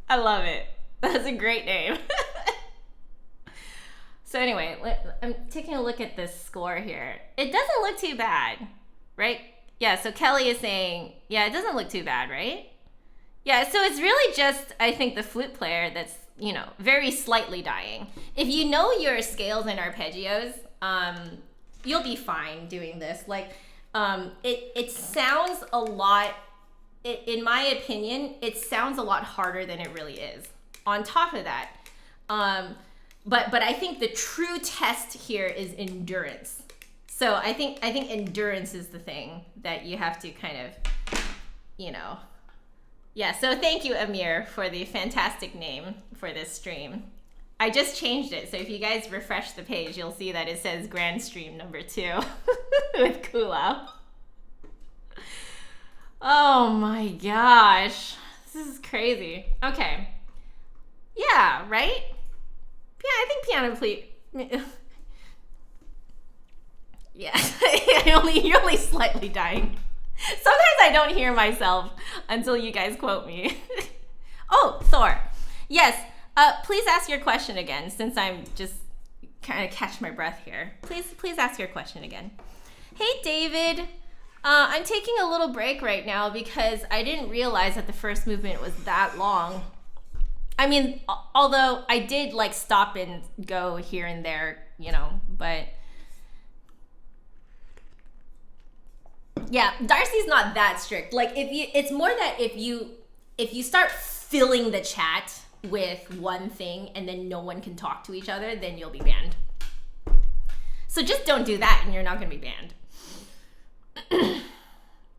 I love it. That's a great name. So anyway, I'm taking a look at this score here. It doesn't look too bad, right? Yeah, so Kelly is saying, yeah, it doesn't look too bad, right? Yeah, so it's really just, I think, the flute player that's, you know, very slightly dying. If you know your scales and arpeggios, you'll be fine doing this. Like, it sounds a lot, in my opinion, it sounds a lot harder than it really is. On top of that, but I think the true test here is endurance. So I think endurance is the thing that you have to kind of, you know. Yeah, so thank you, Amir, for the fantastic name for this stream. I just changed it, so if you guys refresh the page, you'll see that it says Grand Stream number 2 with Kuhlau. Oh my gosh, this is crazy. Okay, yeah, right? Yeah, I think piano plate. Yeah, you're only slightly dying. Sometimes I don't hear myself until you guys quote me. Oh, Thor. Yes, please ask your question again, since I'm just kind of catch my breath here. Please ask your question again. Hey, David. I'm taking a little break right now because I didn't realize that the first movement was that long. I mean, although I did like stop and go here and there, you know, but yeah, Darcy's not that strict. Like it's more that if you start filling the chat with one thing and then no one can talk to each other, then you'll be banned. So just don't do that and you're not gonna be banned.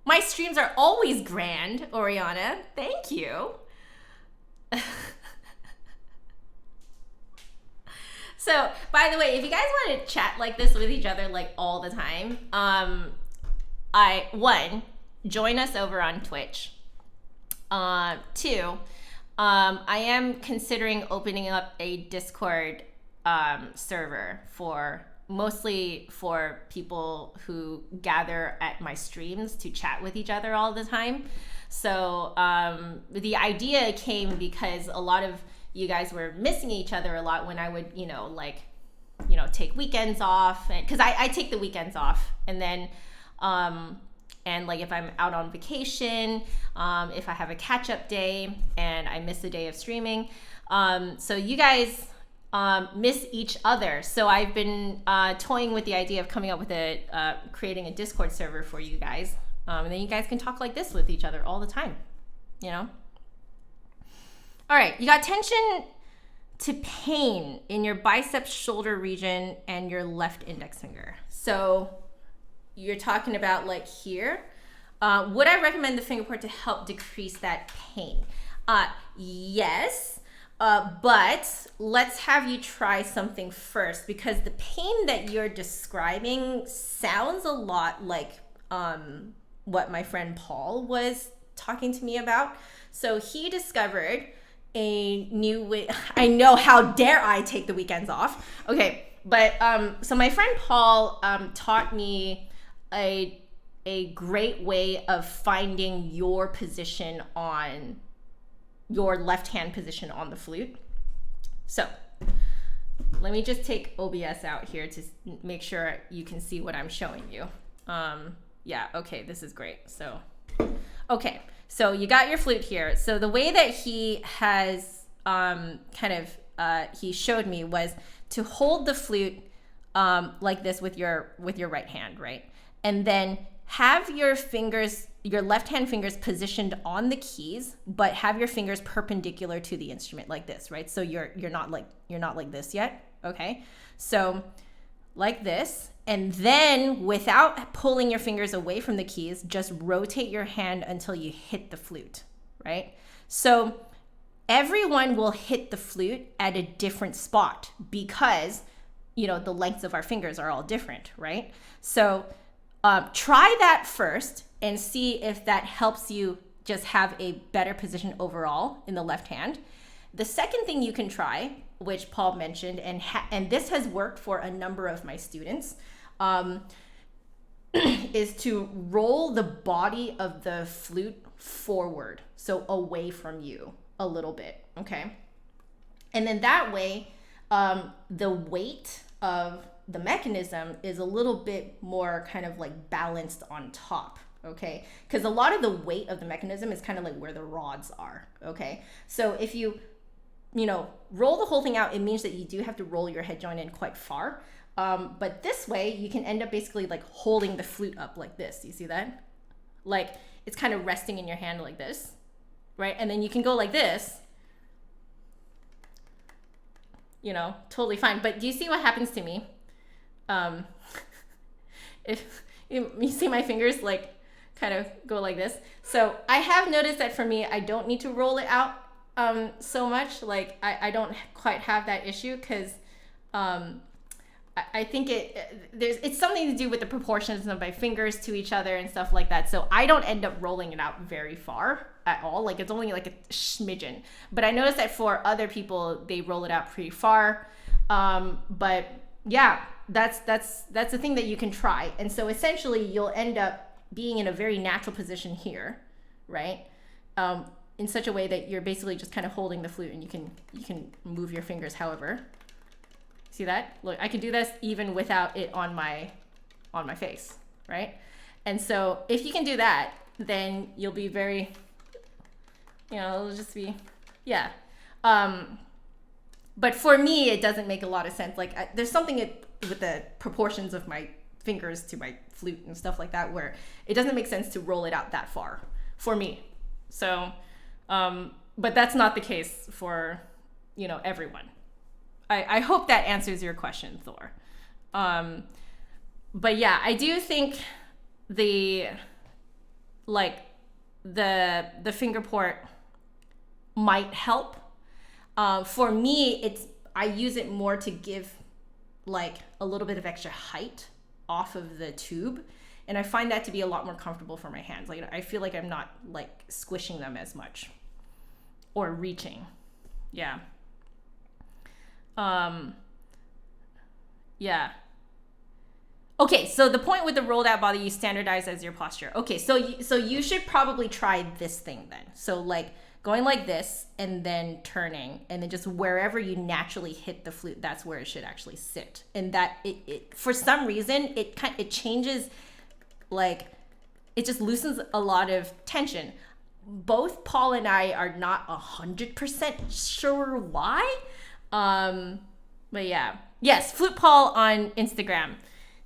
My streams are always grand, Oriana. Thank you. So, by the way, if you guys want to chat like this with each other like all the time, join us over on Twitch. 2, I am considering opening up a Discord server mostly for people who gather at my streams to chat with each other all the time. So the idea came because a lot of you guys were missing each other a lot when I would, take weekends off, and because I take the weekends off, and then and like if I'm out on vacation, if I have a catch-up day and I miss a day of streaming, so you guys miss each other. So I've been toying with the idea of coming up with creating a Discord server for you guys, and then you guys can talk like this with each other all the time, you know. All right, you got tension to pain in your biceps shoulder region and your left index finger. So you're talking about like here. Would I recommend the finger point to help decrease that pain? Yes, but let's have you try something first, because the pain that you're describing sounds a lot like what my friend Paul was talking to me about. So he discovered a new way. I know, how dare I take the weekends off. Okay, but so my friend Paul taught me a great way of finding your position on your left hand position on the flute. So let me just take OBS out here to make sure you can see what I'm showing you. Yeah, okay, this is great. So okay, so you got your flute here. So the way that he has he showed me was to hold the flute like this with your right hand, right? And then have your left hand fingers positioned on the keys, but have your fingers perpendicular to the instrument like this, right? So you're not like this yet, okay? So like this, and then without pulling your fingers away from the keys, just rotate your hand until you hit the flute, right? So everyone will hit the flute at a different spot because, you know, the lengths of our fingers are all different, right? So try that first and see if that helps you just have a better position overall in the left hand. The second thing you can try, which Paul mentioned, and this has worked for a number of my students, is to roll the body of the flute forward, so away from you a little bit, okay? And then that way, the weight of the mechanism is a little bit more kind of like balanced on top, okay? Because a lot of the weight of the mechanism is kind of like where the rods are, okay? So if you know, roll the whole thing out, it means that you do have to roll your head joint in quite far. But this way you can end up basically like holding the flute up like this. You see that? Like it's kind of resting in your hand like this, right? And then you can go like this, you know, totally fine. But do you see what happens to me? If you see my fingers like kind of go like this. So I have noticed that for me, I don't need to roll it out so much. Like I don't quite have that issue because I think it's something to do with the proportions of my fingers to each other and stuff like that. So I don't end up rolling it out very far at all. Like it's only like a smidgen. But I noticed that for other people, they roll it out pretty far. But yeah, that's the thing that you can try. And so essentially you'll end up being in a very natural position here, right? In such a way that you're basically just kind of holding the flute and you can move your fingers however. See that? Look, I can do this even without it on my face, right? And so if you can do that, then you'll be very, you know, it'll just be, yeah. But for me, it doesn't make a lot of sense. Like there's something with the proportions of my fingers to my flute and stuff like that where it doesn't make sense to roll it out that far for me. So, but that's not the case for, you know, everyone. I hope that answers your question, Thor. But yeah, I do think the finger port might help. For me, I use it more to give like a little bit of extra height off of the tube. And I find that to be a lot more comfortable for my hands. Like I feel like I'm not like squishing them as much or reaching. Yeah. Yeah. Okay, so the point with the rolled out body, you standardize as your posture. Okay, so you should probably try this thing then. So like going like this and then turning and then just wherever you naturally hit the flute, that's where it should actually sit. And that it for some reason it changes, like it just loosens a lot of tension. Both Paul and I are not 100% sure why. But yeah, yes, Flute Paul on Instagram.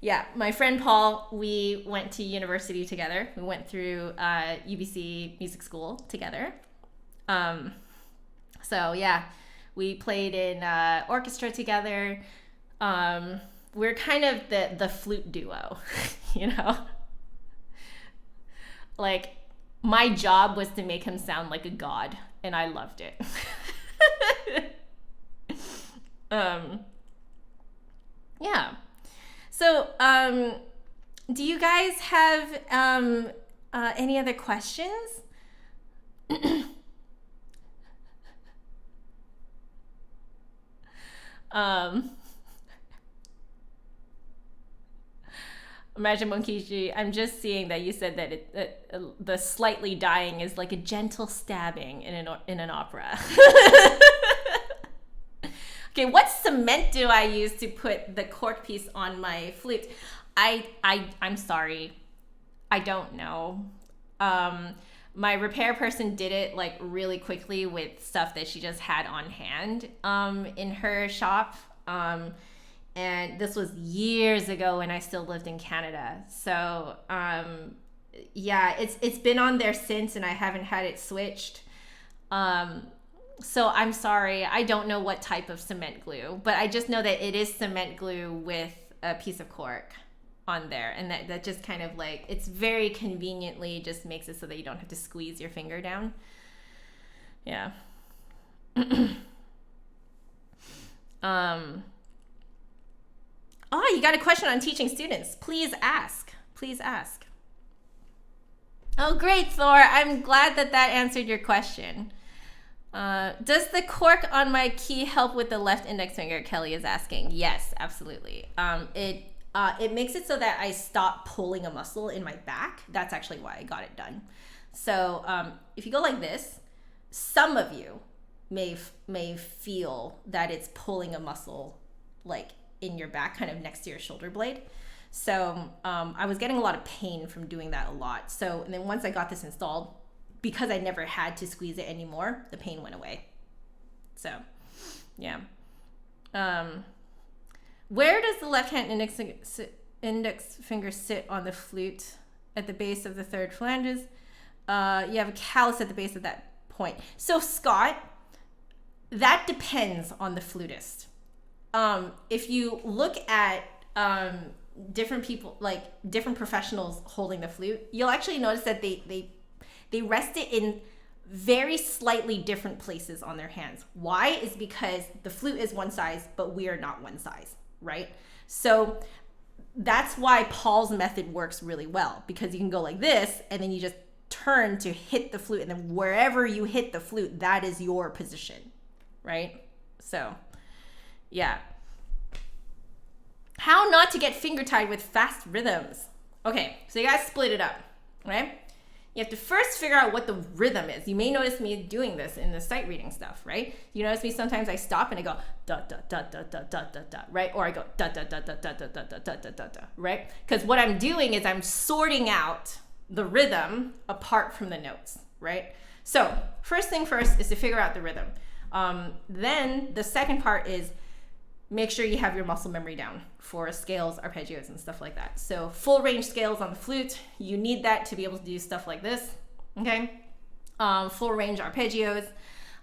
Yeah, my friend Paul, we went to university together. We went through UBC music school together. So yeah, we played in orchestra together. We're kind of the flute duo, you know? Like my job was to make him sound like a god, and I loved it. Yeah. So, do you guys have any other questions? Imagine Monkichi, I'm just seeing that you said that the slightly dying is like a gentle stabbing in an opera. Okay, what cement do I use to put the cork piece on my flute? I'm sorry, I don't know. My repair person did it like really quickly with stuff that she just had on hand in her shop. And this was years ago when I still lived in Canada. So yeah, it's been on there since, and I haven't had it switched. So I'm sorry, I don't know what type of cement glue, but I just know that it is cement glue with a piece of cork on there, and that just kind of like, it's very conveniently just makes it so that you don't have to squeeze your finger down. Yeah. Oh, you got a question on teaching students. Please ask. Please ask. Oh, great, Thor. I'm glad that answered your question. Does the cork on my key help with the left index finger? Kelly is asking. Yes, absolutely. It makes it so that I stop pulling a muscle in my back. That's actually why I got it done. So if you go like this, some of you may feel that it's pulling a muscle like in your back, kind of next to your shoulder blade. So I was getting a lot of pain from doing that a lot. So, and then once I got this installed, because I never had to squeeze it anymore, the pain went away. So, yeah. Where does the left-hand index finger sit on the flute? At the base of the third phalanges. You have a callus at the base of that point. So, Scott, that depends on the flutist. If you look at different people, like different professionals holding the flute, you'll actually notice that they rest it in very slightly different places on their hands. Why? Is because the flute is one size, but we are not one size, right? So that's why Paul's method works really well, because you can go like this and then you just turn to hit the flute, and then wherever you hit the flute, that is your position, right? So yeah. How not to get finger tied with fast rhythms. Okay, so you guys split it up, right? You have to first figure out what the rhythm is. You may notice me doing this in the sight reading stuff, right? You notice me sometimes I stop and I go da da da da da da da da, right? Or I go da da da da da da da da da da da da, right? Because what I'm doing is I'm sorting out the rhythm apart from the notes, right? So first thing first is to figure out the rhythm. Then the second part is make sure you have your muscle memory down for scales, arpeggios, and stuff like that. So full range scales on the flute, you need that to be able to do stuff like this, okay? Full range arpeggios,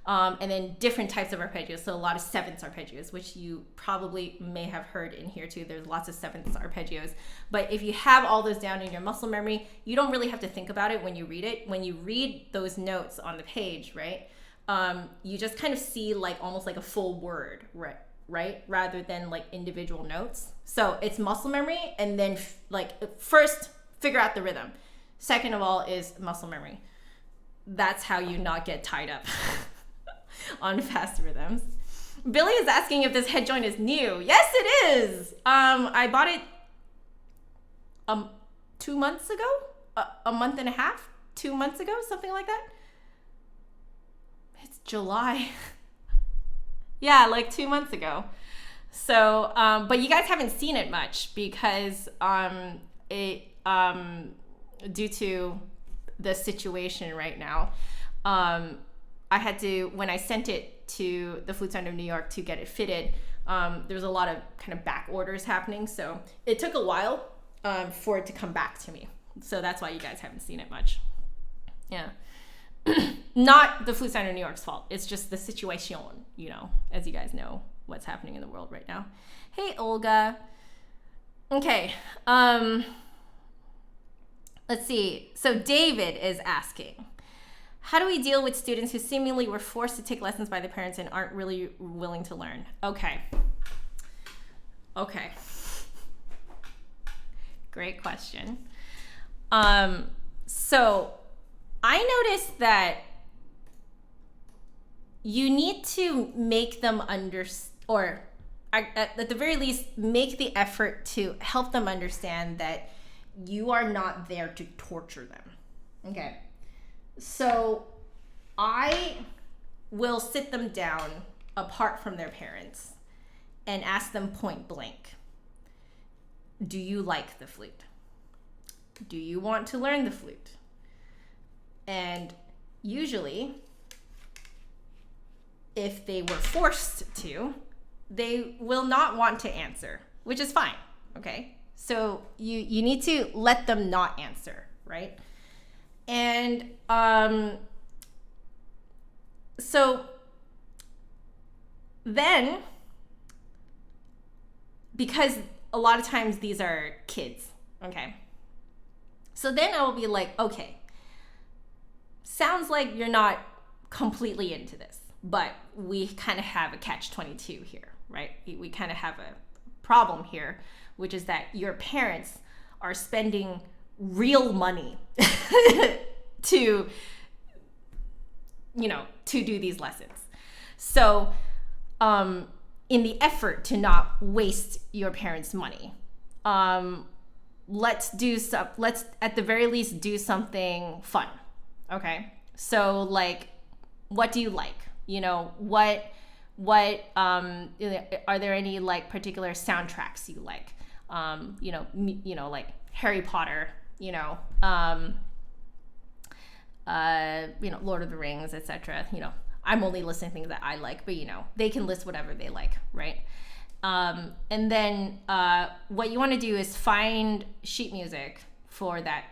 and then different types of arpeggios. So a lot of sevenths arpeggios, which you probably may have heard in here too. There's lots of sevenths arpeggios. But if you have all those down in your muscle memory, you don't really have to think about it when you read it. When you read those notes on the page, right? You just kind of see like almost like a full word, right? Rather than like individual notes. So it's muscle memory, and then like first figure out the rhythm. Second of all is muscle memory. That's how you not get tied up on fast rhythms. Billy is asking if this head joint is new. Yes, it is. I bought it 2 months ago, a month and a half, 2 months ago, something like that. It's July. Yeah, like 2 months ago. So, but you guys haven't seen it much because due to the situation right now, I had to, when I sent it to the Flute Center of New York to get it fitted, there was a lot of kind of back orders happening. So it took a while for it to come back to me. So that's why you guys haven't seen it much. Yeah. Not the Flute Center of New York's fault. It's just the situation, you know, as you guys know what's happening in the world right now. Hey, Olga. Okay. Let's see. So David is asking, how do we deal with students who seemingly were forced to take lessons by their parents and aren't really willing to learn? Okay. Great question. So I noticed that you need to make them or at the very least, make the effort to help them understand that you are not there to torture them. Okay. So I will sit them down apart from their parents and ask them point blank, do you like the flute? Do you want to learn the flute? And usually, if they were forced to, they will not want to answer, which is fine, okay? So you need to let them not answer, right? And so then, because a lot of times these are kids, okay? So then I will be like, okay, sounds like you're not completely into this, but we kind of have a catch-22 here, right? We kind of have a problem here, which is that your parents are spending real money to, to do these lessons. So, in the effort to not waste your parents' money, let's at the very least do something fun. Okay. So like, what do you like? Are there any like particular soundtracks you like? Like Harry Potter, Lord of the Rings, etc. I'm only listing things that I like, but they can list whatever they like, right? And then what you want to do is find sheet music for that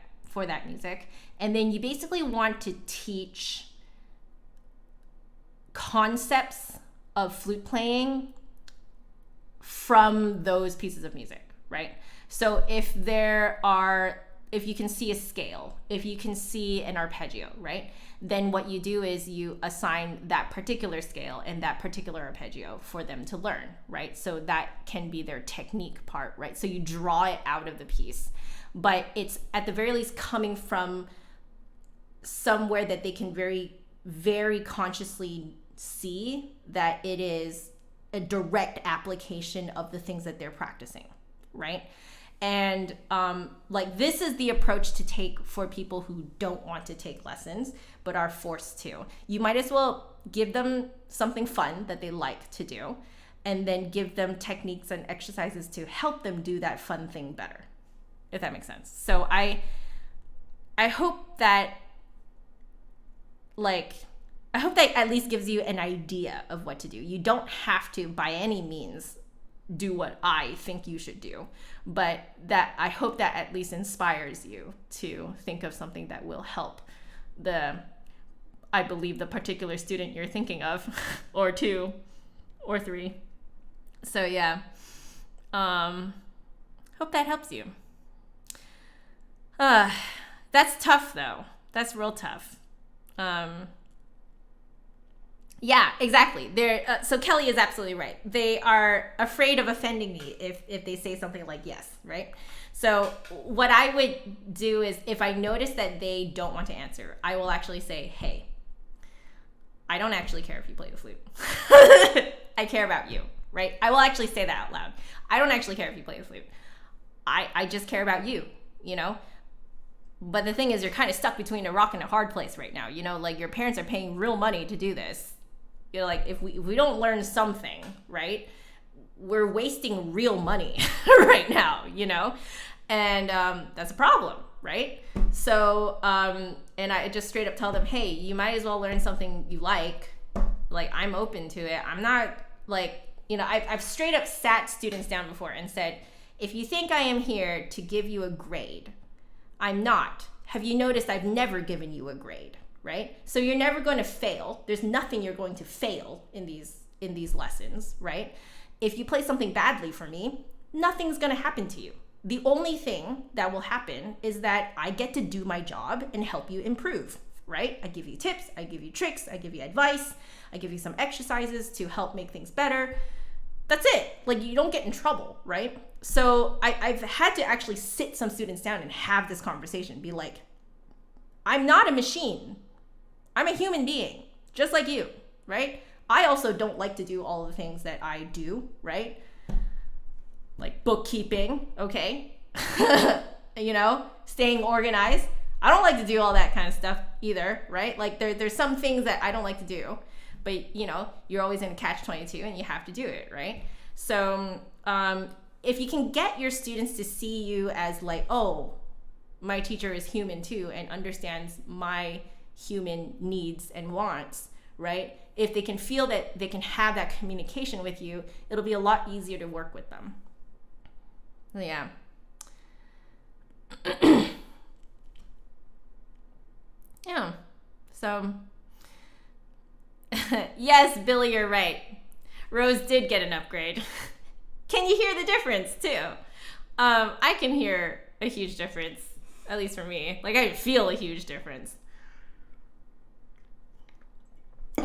music, and then you basically want to teach concepts of flute playing from those pieces of music, right? So if you can see a scale, if you can see an arpeggio, right? Then what you do is you assign that particular scale and that particular arpeggio for them to learn, right? So that can be their technique part, right? So you draw it out of the piece, but it's at the very least coming from somewhere that they can very, very consciously see that it is a direct application of the things that they're practicing, right? And this is the approach to take for people who don't want to take lessons but are forced to. You might as well give them something fun that they like to do, and then give them techniques and exercises to help them do that fun thing better, if that makes sense. So I hope that at least gives you an idea of what to do. You don't have to, by any means, do what I think you should do, but that I hope that at least inspires you to think of something that will help I believe the particular student you're thinking of, or two, or three. So yeah, hope that helps you. That's tough though. That's real tough. Yeah, exactly. So Kelly is absolutely right. They are afraid of offending me if they say something like yes, right? So what I would do is, if I notice that they don't want to answer, I will actually say, hey, I don't actually care if you play the flute. I care about you, right? I will actually say that out loud. I don't actually care if you play the flute. I just care about you, But the thing is, you're kind of stuck between a rock and a hard place right now. Like, your parents are paying real money to do this. Like, if we don't learn something, right, we're wasting real money right now, and that's a problem, right? So, and I just straight up tell them, hey, you might as well learn something you like. Like, I'm open to it. I'm not I've straight up sat students down before and said, if you think I am here to give you a grade, I'm not. Have you noticed I've never given you a grade? Right? So you're never going to fail. There's nothing you're going to fail in these lessons, right? If you play something badly for me, nothing's going to happen to you. The only thing that will happen is that I get to do my job and help you improve, right? I give you tips, I give you tricks, I give you advice, I give you some exercises to help make things better. That's it. Like, you don't get in trouble, right? So I've had to actually sit some students down and have this conversation, be like, I'm not a machine. I'm a human being, just like you, right? I also don't like to do all the things that I do, right? Like bookkeeping, okay? Staying organized. I don't like to do all that kind of stuff either, right? Like, there's some things that I don't like to do, but you're always in a catch-22 and you have to do it, right? So if you can get your students to see you as like, oh, my teacher is human too and understands my human needs and wants, right? If they can feel that they can have that communication with you, it'll be a lot easier to work with them. Yeah. Yeah. So, yes, Billy, you're right. Rose did get an upgrade. Can you hear the difference too? I can hear a huge difference, at least for me. Like, I feel a huge difference.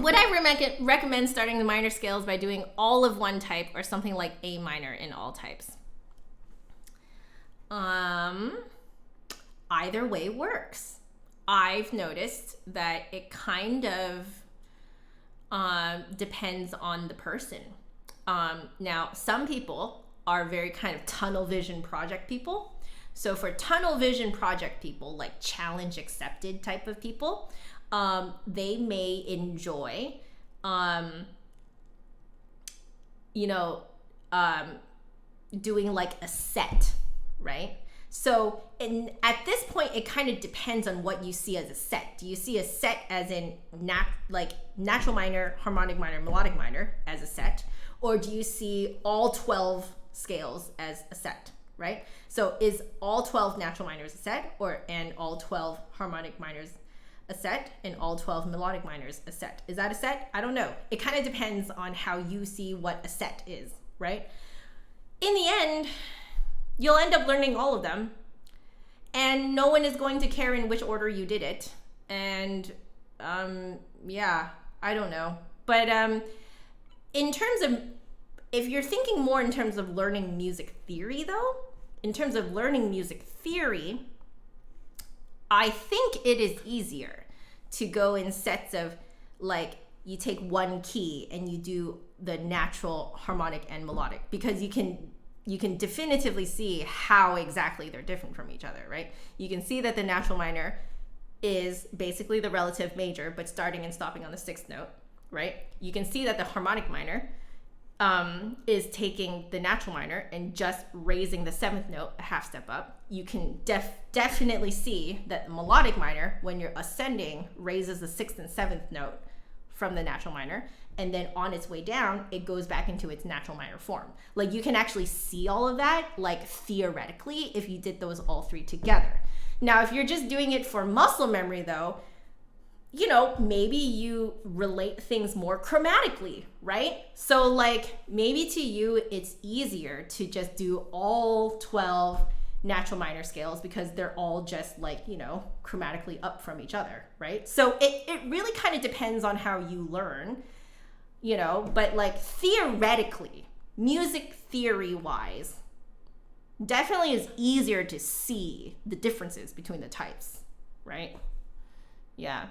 Would I recommend starting the minor scales by doing all of one type or something like A minor in all types? Either way works. I've noticed that it kind of depends on the person. Now, some people are very kind of tunnel vision project people. So for tunnel vision project people, like challenge accepted type of people, they may enjoy, doing like a set, right? So at this point, it kind of depends on what you see as a set. Do you see a set as in natural minor, harmonic minor, melodic minor as a set? Or do you see all 12 scales as a set, right? So is all 12 natural minors a set, and all 12 harmonic minors a set, and all 12 melodic minors a set? Is that a set? I don't know. It kind of depends on how you see what a set is, right? In the end, you'll end up learning all of them, and no one is going to care in which order you did it. And yeah, I don't know. But in terms of, if you're thinking more in terms of learning music theory though, in terms of learning music theory, I think it is easier to go in sets of, like, you take one key and you do the natural, harmonic, and melodic, because you can definitively see how exactly they're different from each other, right? You can see that the natural minor is basically the relative major, but starting and stopping on the 6th note, right? You can see that the harmonic minor is taking the natural minor and just raising the 7th note a half step up. You can definitely see that the melodic minor, when you're ascending, raises the 6th and 7th note from the natural minor, and then on its way down, it goes back into its natural minor form. Like, you can actually see all of that, like, theoretically, if you did those all three together. Now, if you're just doing it for muscle memory though, maybe you relate things more chromatically, right? So like, maybe to you, it's easier to just do all 12 natural minor scales because they're all just like, chromatically up from each other, right? So it really kind of depends on how you learn, but like theoretically, music theory wise, definitely is easier to see the differences between the types, right? Yeah.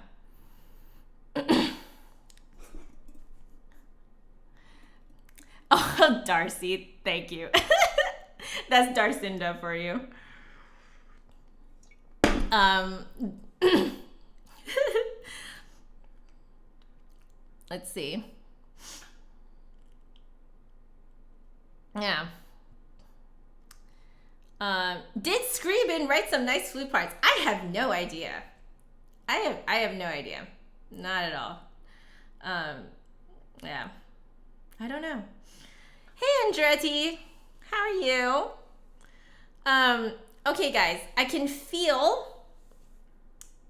Oh, Darcy, thank you. That's Darcinda for you. Let's see. Yeah. Did Scriben write some nice flute parts? I have no idea. I have no idea. Not at all. Yeah. I don't know. Hey, Andretti. How are you? Okay, guys. I can feel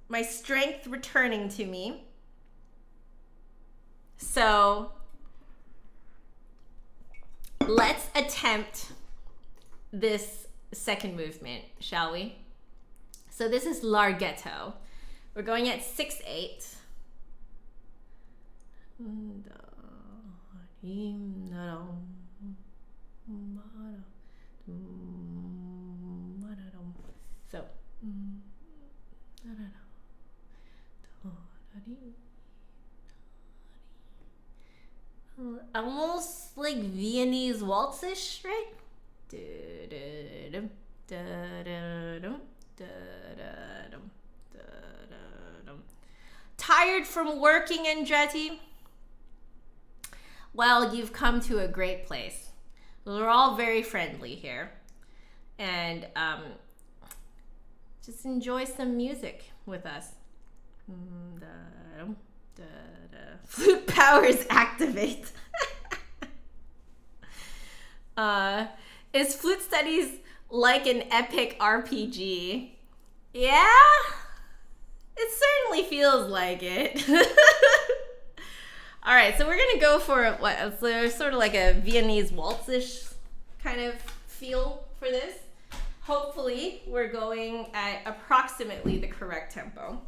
my strength returning to me. So let's attempt this second movement, shall we? So this is Larghetto. We're going at 6/8. So almost like Viennese waltz-ish, right? Tired from working, Andretti? Well, you've come to a great place. We're all very friendly here. And just enjoy some music with us. Flute powers activate. Is Flute Studies like an epic RPG? Yeah? It certainly feels like it. All right, so we're gonna go for what, sort of like a Viennese waltz-ish kind of feel for this. Hopefully, we're going at approximately the correct tempo.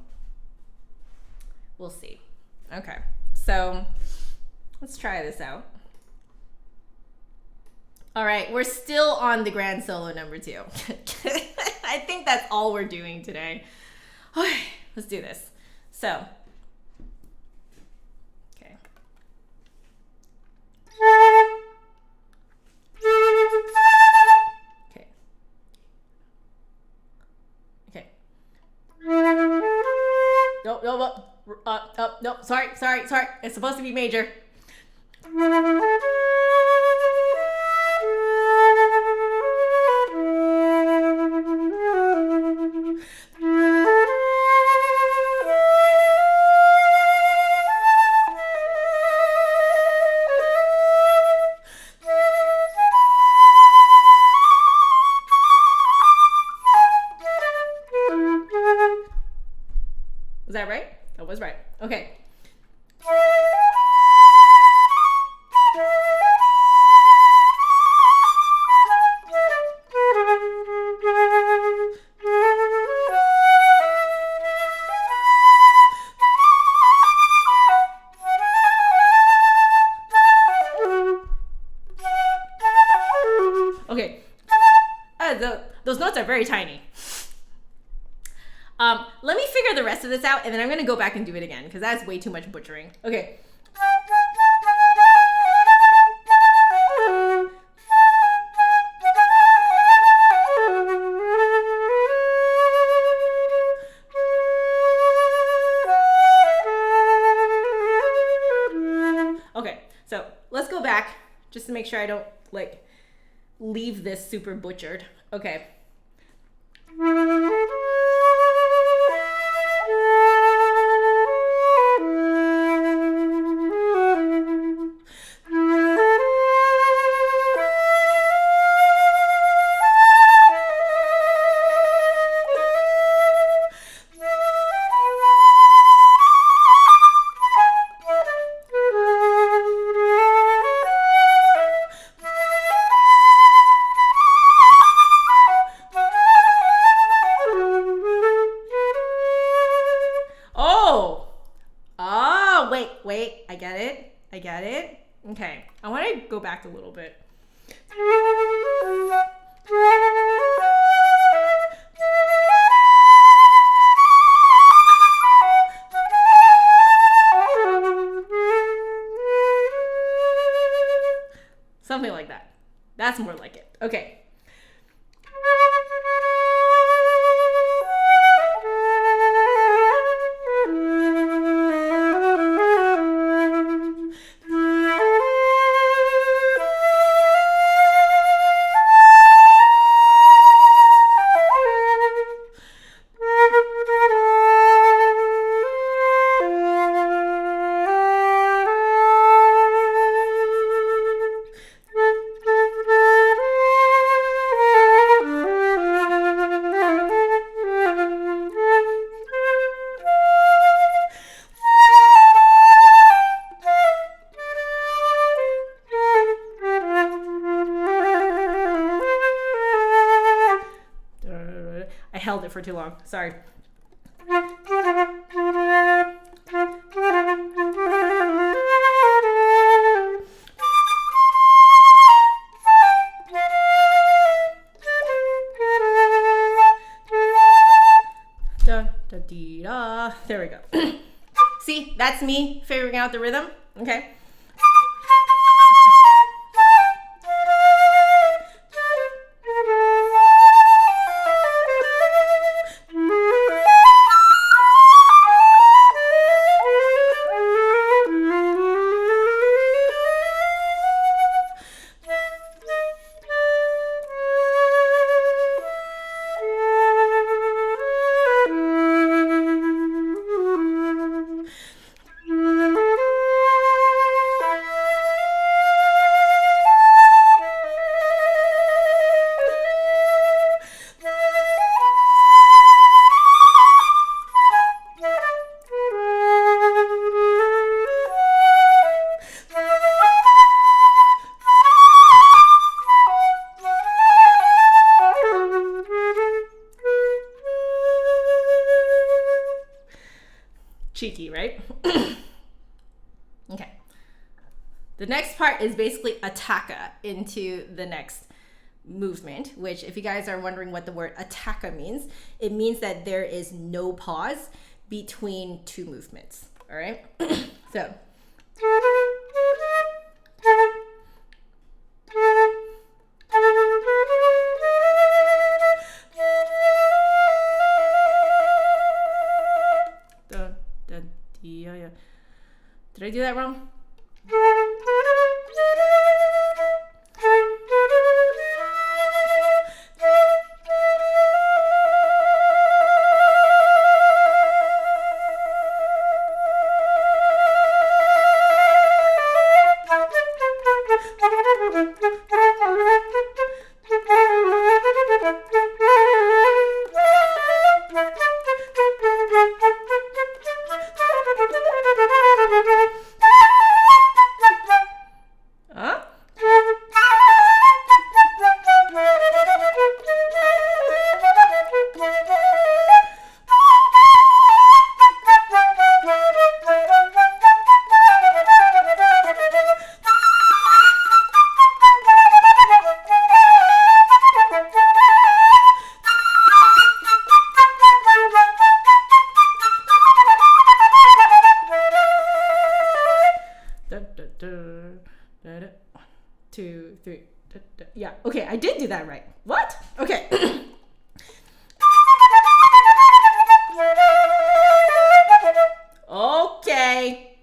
We'll see. Okay, so So let's try this out. All right, we're still on the grand solo number 2. I think that's all we're doing today. Okay, let's do this. So, okay. Okay. Okay. No, sorry. It's supposed to be major. Was that right? That was right. Okay. Okay. Those notes are very tiny. Let me figure the rest of this out, and then I'm gonna go back and do it again because that's way too much butchering. Okay. Okay, so let's go back just to make sure I don't like leave this super butchered. Okay. Wait, I get it. Okay, I want to go back a little bit. Something like that. That's more like it. Okay. I held it for too long. Sorry. There we go. See, that's me figuring out the rhythm. Okay. Cheeky, right? next part is basically attacca into the next movement, which if you guys are wondering what the word attacca means, it means that there is no pause between two movements. All right. So did I do that wrong? Two, three. Yeah, okay, I did do that right. What? Okay. Okay.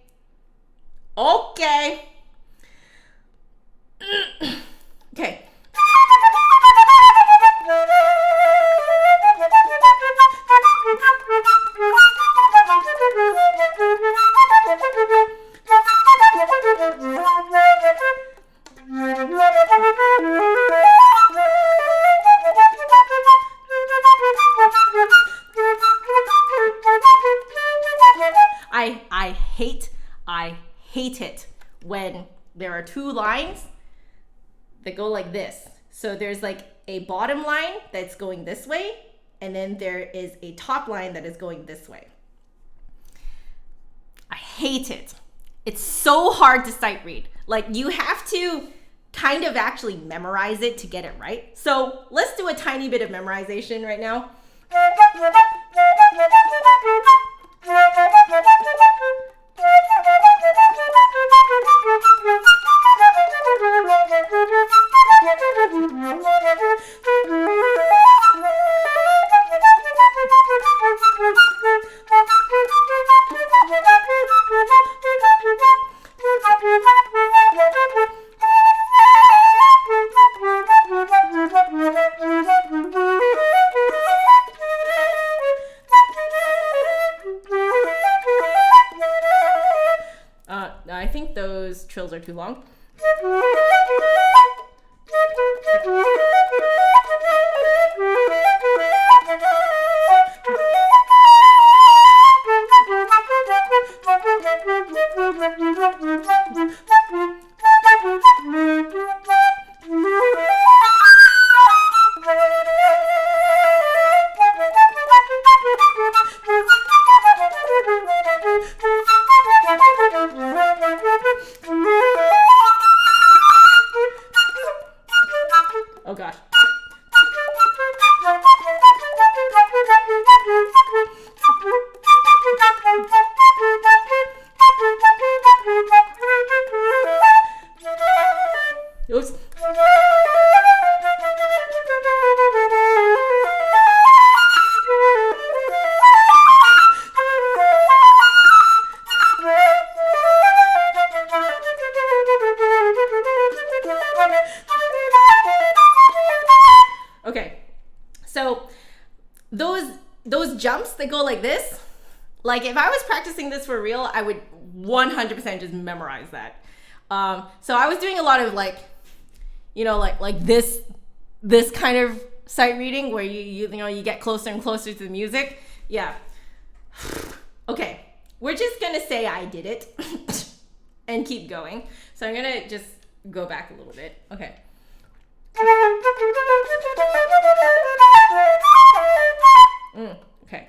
Okay. Okay. I hate it when there are two lines that go like this. So there's like a bottom line that's going this way, and then there is a top line that is going this way. I hate it. It's so hard to sight read. Like, you have to kind of actually memorize it to get it right. So let's do a tiny bit of memorization right now. I think those trills are too long. Oh gosh. Oops. Okay, so those jumps that go like this, like if I was practicing this for real, I would 100% just memorize that. So I was doing a lot of like, you know, like this kind of sight reading where you get closer and closer to the music. Yeah. Okay, we're just gonna say I did it and keep going. So I'm gonna just go back a little bit. Okay. Okay.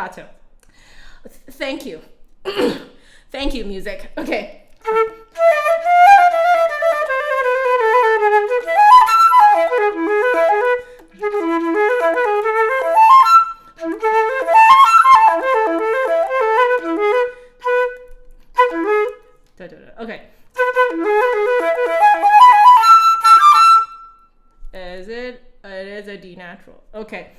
legato. Thank you. Thank you, music. Okay. Okay. Is it? It is a D natural. Okay.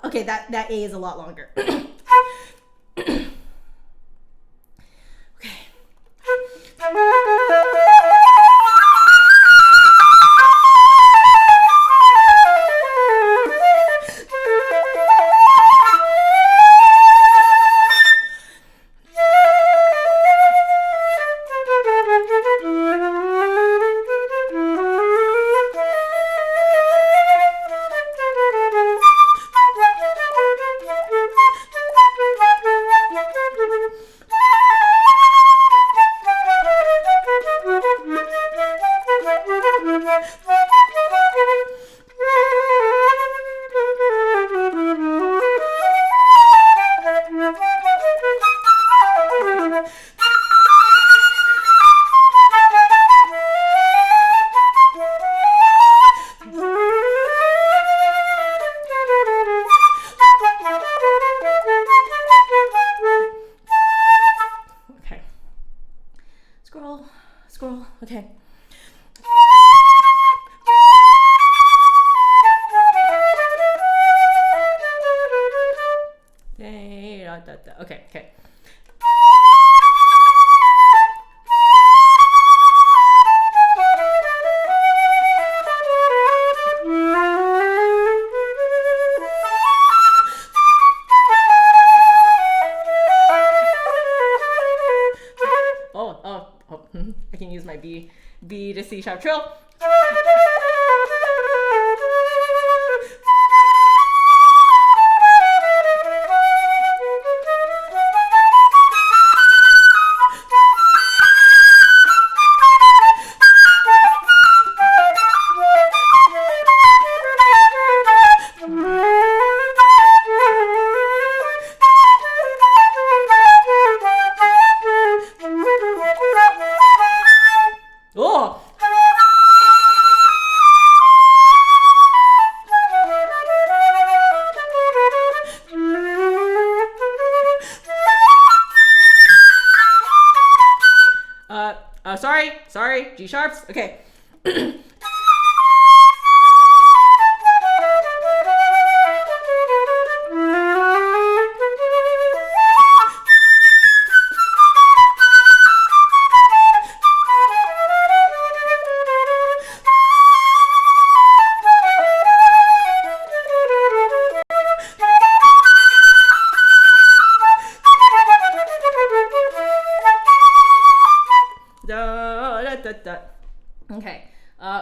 Okay, that A is a lot longer. Okay. Scroll. Okay. Okay. I can use my B to C sharp trill. Oh! Sorry, G sharps. Okay.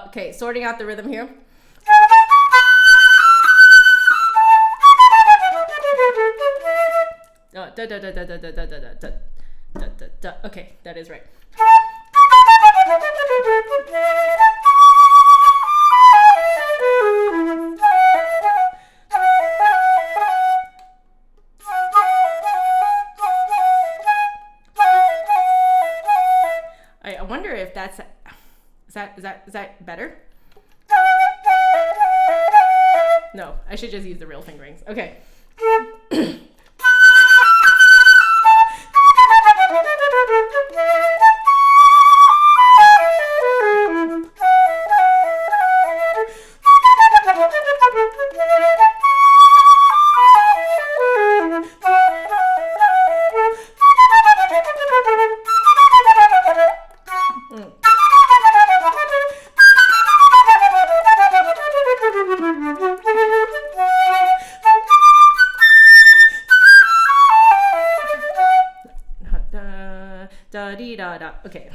Okay, sorting out the rhythm here. Okay, that is right. I wonder if that's that better? No, I should just use the real fingerings. Okay. Da dee da da. Okay.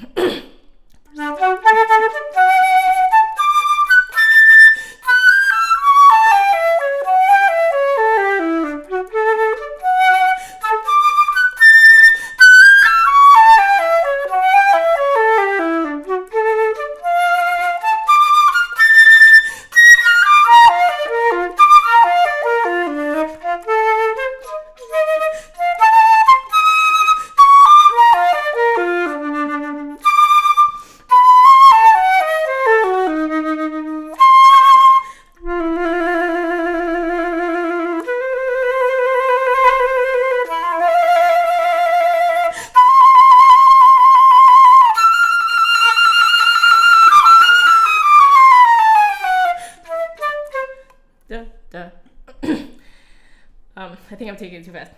I think I'm taking it too fast.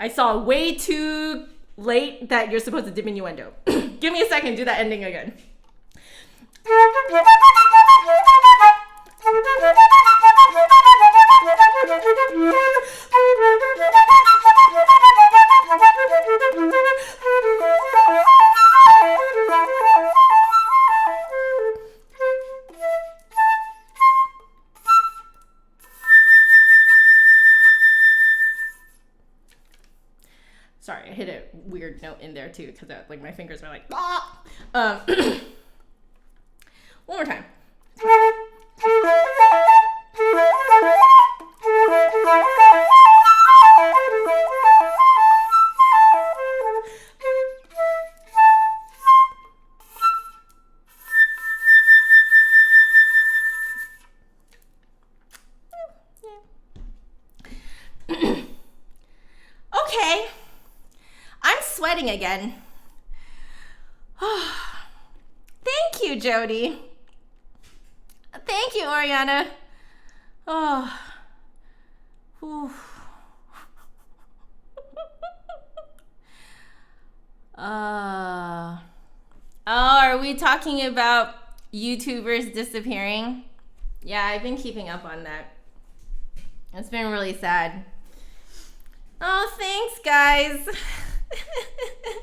I saw way too late that you're supposed to diminuendo. Give me a second, do that ending again. Sorry, I hit a weird note in there too because like my fingers were like, ah! One more time. Okay. I'm sweating again. Thank you, Jody. Thank you, Oriana. Oh. Whew. Oh, are we talking about YouTubers disappearing? Yeah, I've been keeping up on that. It's been really sad. Oh, thanks, guys.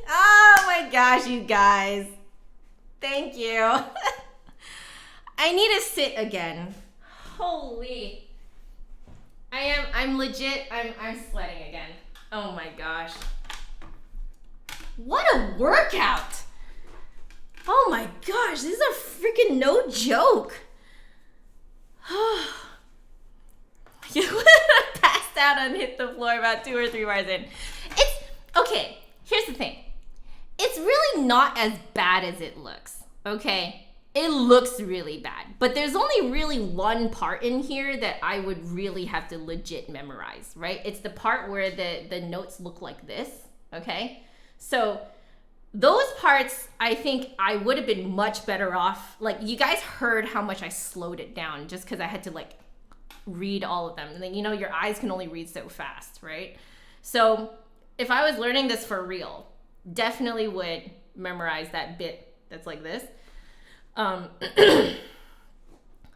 Oh my gosh, you guys. Thank you. I need to sit again. Holy. I'm legit, I'm sweating again. Oh my gosh. What a workout. Oh my gosh, this is a freaking no joke. You would have passed out and hit the floor about 2 or 3 bars in. It's, okay, here's the thing. It's really not as bad as it looks, okay? It looks really bad, but there's only really one part in here that I would really have to legit memorize, right? It's the part where the notes look like this, okay? So those parts, I think I would have been much better off. Like, you guys heard how much I slowed it down just because I had to like read all of them. And then, you know, your eyes can only read so fast, right? So if I was learning this for real, definitely would memorize that bit that's like this.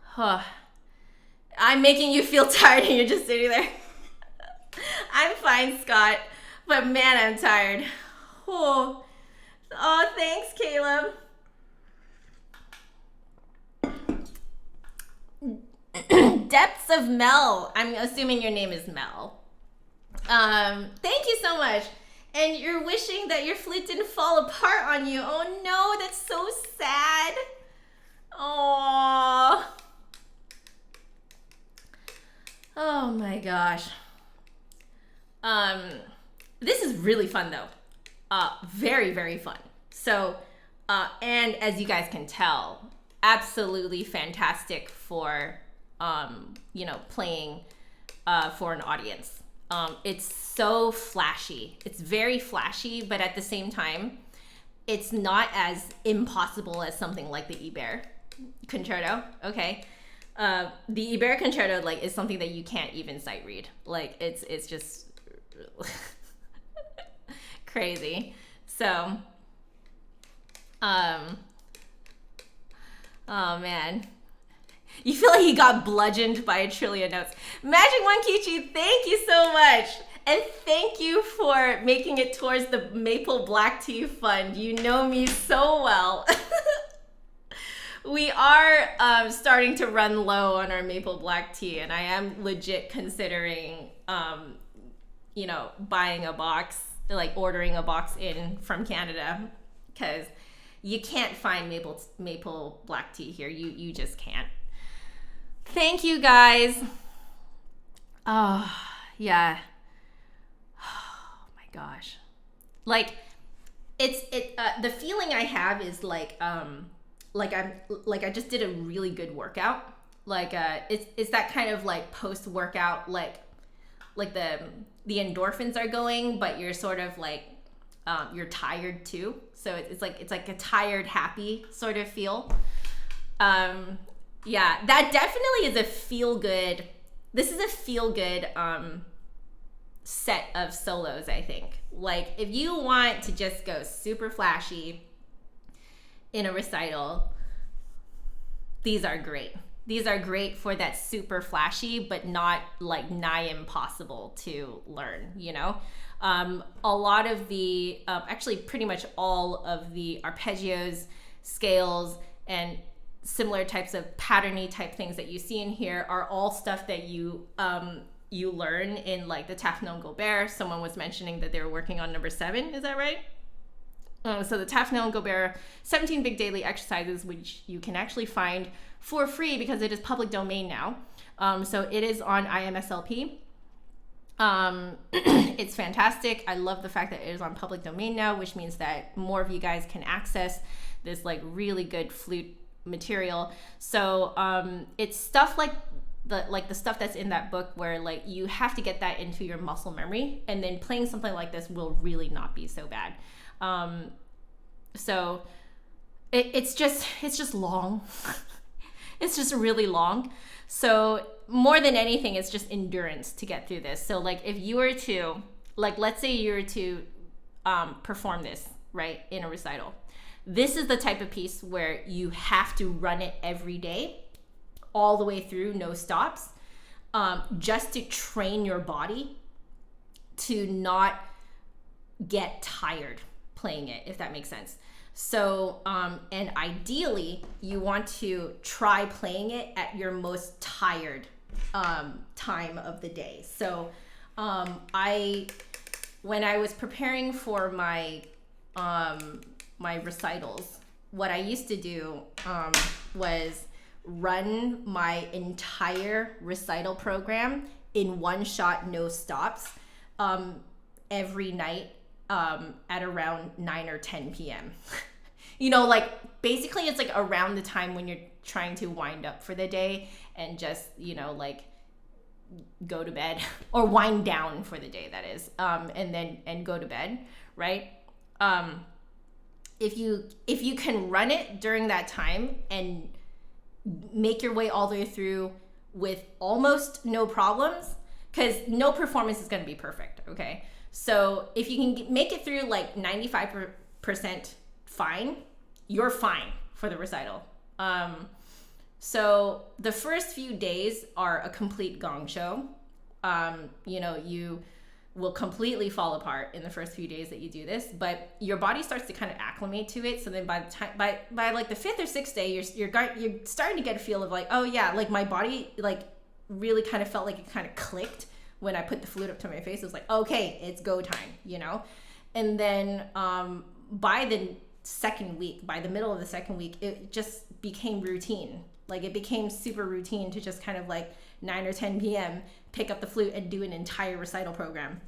Huh. I'm making you feel tired and you're just sitting there. I'm fine, Scott, but man, I'm tired. Oh, thanks, Caleb. Depths of Mel. I'm assuming your name is Mel. Thank you so much. And you're wishing that your flute didn't fall apart on you. Oh no, that's so sad. Oh. Oh my gosh. This is really fun though. Very, very fun. So, and as you guys can tell, absolutely fantastic for, playing for an audience. It's so flashy. It's very flashy, but at the same time, it's not as impossible as something like the Iber Concerto. Okay. The Iber Concerto is something that you can't even sight read. It's just crazy. So, oh man. You feel like he got bludgeoned by a trillion notes. Magic Monkichi, thank you so much. And thank you for making it towards the Maple Black Tea Fund. You know me so well. We are starting to run low on our maple black tea, and I am legit considering, buying a box, ordering a box in from Canada, because you can't find maple black tea here. You just can't. Thank you, guys. Oh, yeah. Oh my gosh. The feeling I have is I just did a really good workout. It's that kind of post-workout, the endorphins are going, but you're sort of you're tired too. So it's like a tired, happy sort of feel. Yeah, that definitely is a feel-good. This is a feel-good set of solos, I think. If you want to just go super flashy in a recital, these are great. These are great for that super flashy, but not nigh impossible to learn, A lot of the, actually pretty much all of the arpeggios, scales, and similar types of patterny type things that you see in here are all stuff that you learn in the Tafnel Gobert. Someone was mentioning that they were working on number 7, is that right? So the Tafnel and Gobert 17 big daily exercises, which you can actually find for free because it is public domain now. So it is on IMSLP. It's fantastic. I love the fact that it is on public domain now, which means that more of you guys can access this really good flute material. So it's stuff like the stuff that's in that book where you have to get that into your muscle memory, and then playing something like this will really not be so bad. So it's just long. It's just really long. So more than anything, it's just endurance to get through this. So if you were to, let's say you were to perform this, right, in a recital. This is the type of piece where you have to run it every day, all the way through, no stops, just to train your body to not get tired playing it, if that makes sense. So, and ideally, you want to try playing it at your most tired time of the day. So, when I was preparing for my my recitals, what I used to do was run my entire recital program in one shot, no stops, every night at around 9 or 10 p.m. Basically it's around the time when you're trying to wind up for the day and just, go to bed or wind down for the day, that is, and go to bed, right? If you can run it during that time and make your way all the way through with almost no problems, because no performance is going to be perfect, okay? So if you can make it through 95% fine, you're fine for the recital. So the first few days are a complete gong show. You know, you will completely fall apart in the first few days that you do this, but your body starts to kind of acclimate to it. So then by the time, by like the 5th or 6th day, you're starting to get a feel of like, oh yeah, like my body like really kind of felt like it kind of clicked when I put the flute up to my face. It was like, okay, it's go time, you know? And then by the second week, by the middle of the second week, it just became routine. Like it became super routine to just kind of like 9 or 10 p.m. pick up the flute and do an entire recital program.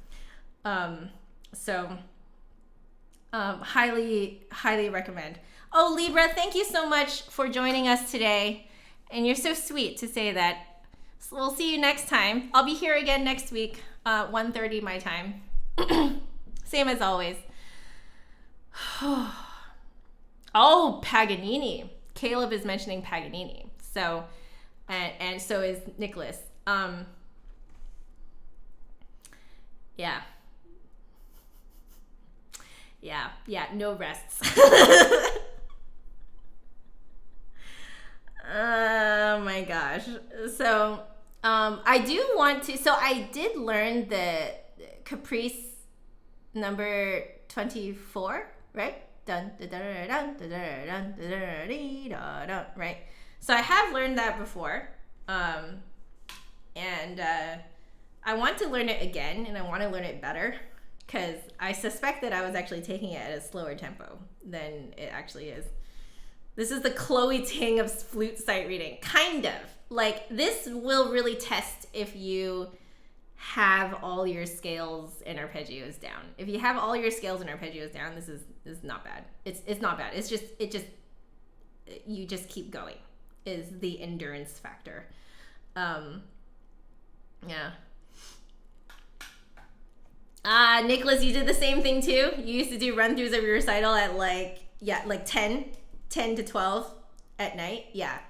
Highly, highly recommend. Oh, Libra, thank you so much for joining us today. And you're so sweet to say that. So we'll see you next time. I'll be here again next week, 1:30 my time. Same as always. Oh, Paganini. Caleb is mentioning Paganini. So, and so is Nicholas. Yeah, no rests. Oh my gosh. So, I do want to, so I did learn the Caprice number 24, right? Dun, dun, dun, dun, dun, dun, dun, dun, dun, dun, dun, right? So I have learned that before. And I want to learn it again, and I want to learn it better, because I suspect that I was actually taking it at a slower tempo than it actually is. This is the Chloe Ting of flute sight reading. Kind of. Like, this will really test if you have all your scales and arpeggios down. If you have all your scales and arpeggios down, this is not bad. It's not bad. You just keep going is the endurance factor. Yeah. Nicholas, you did the same thing too. You used to do run-throughs of your recital at like 10 to 12 at night. Yeah.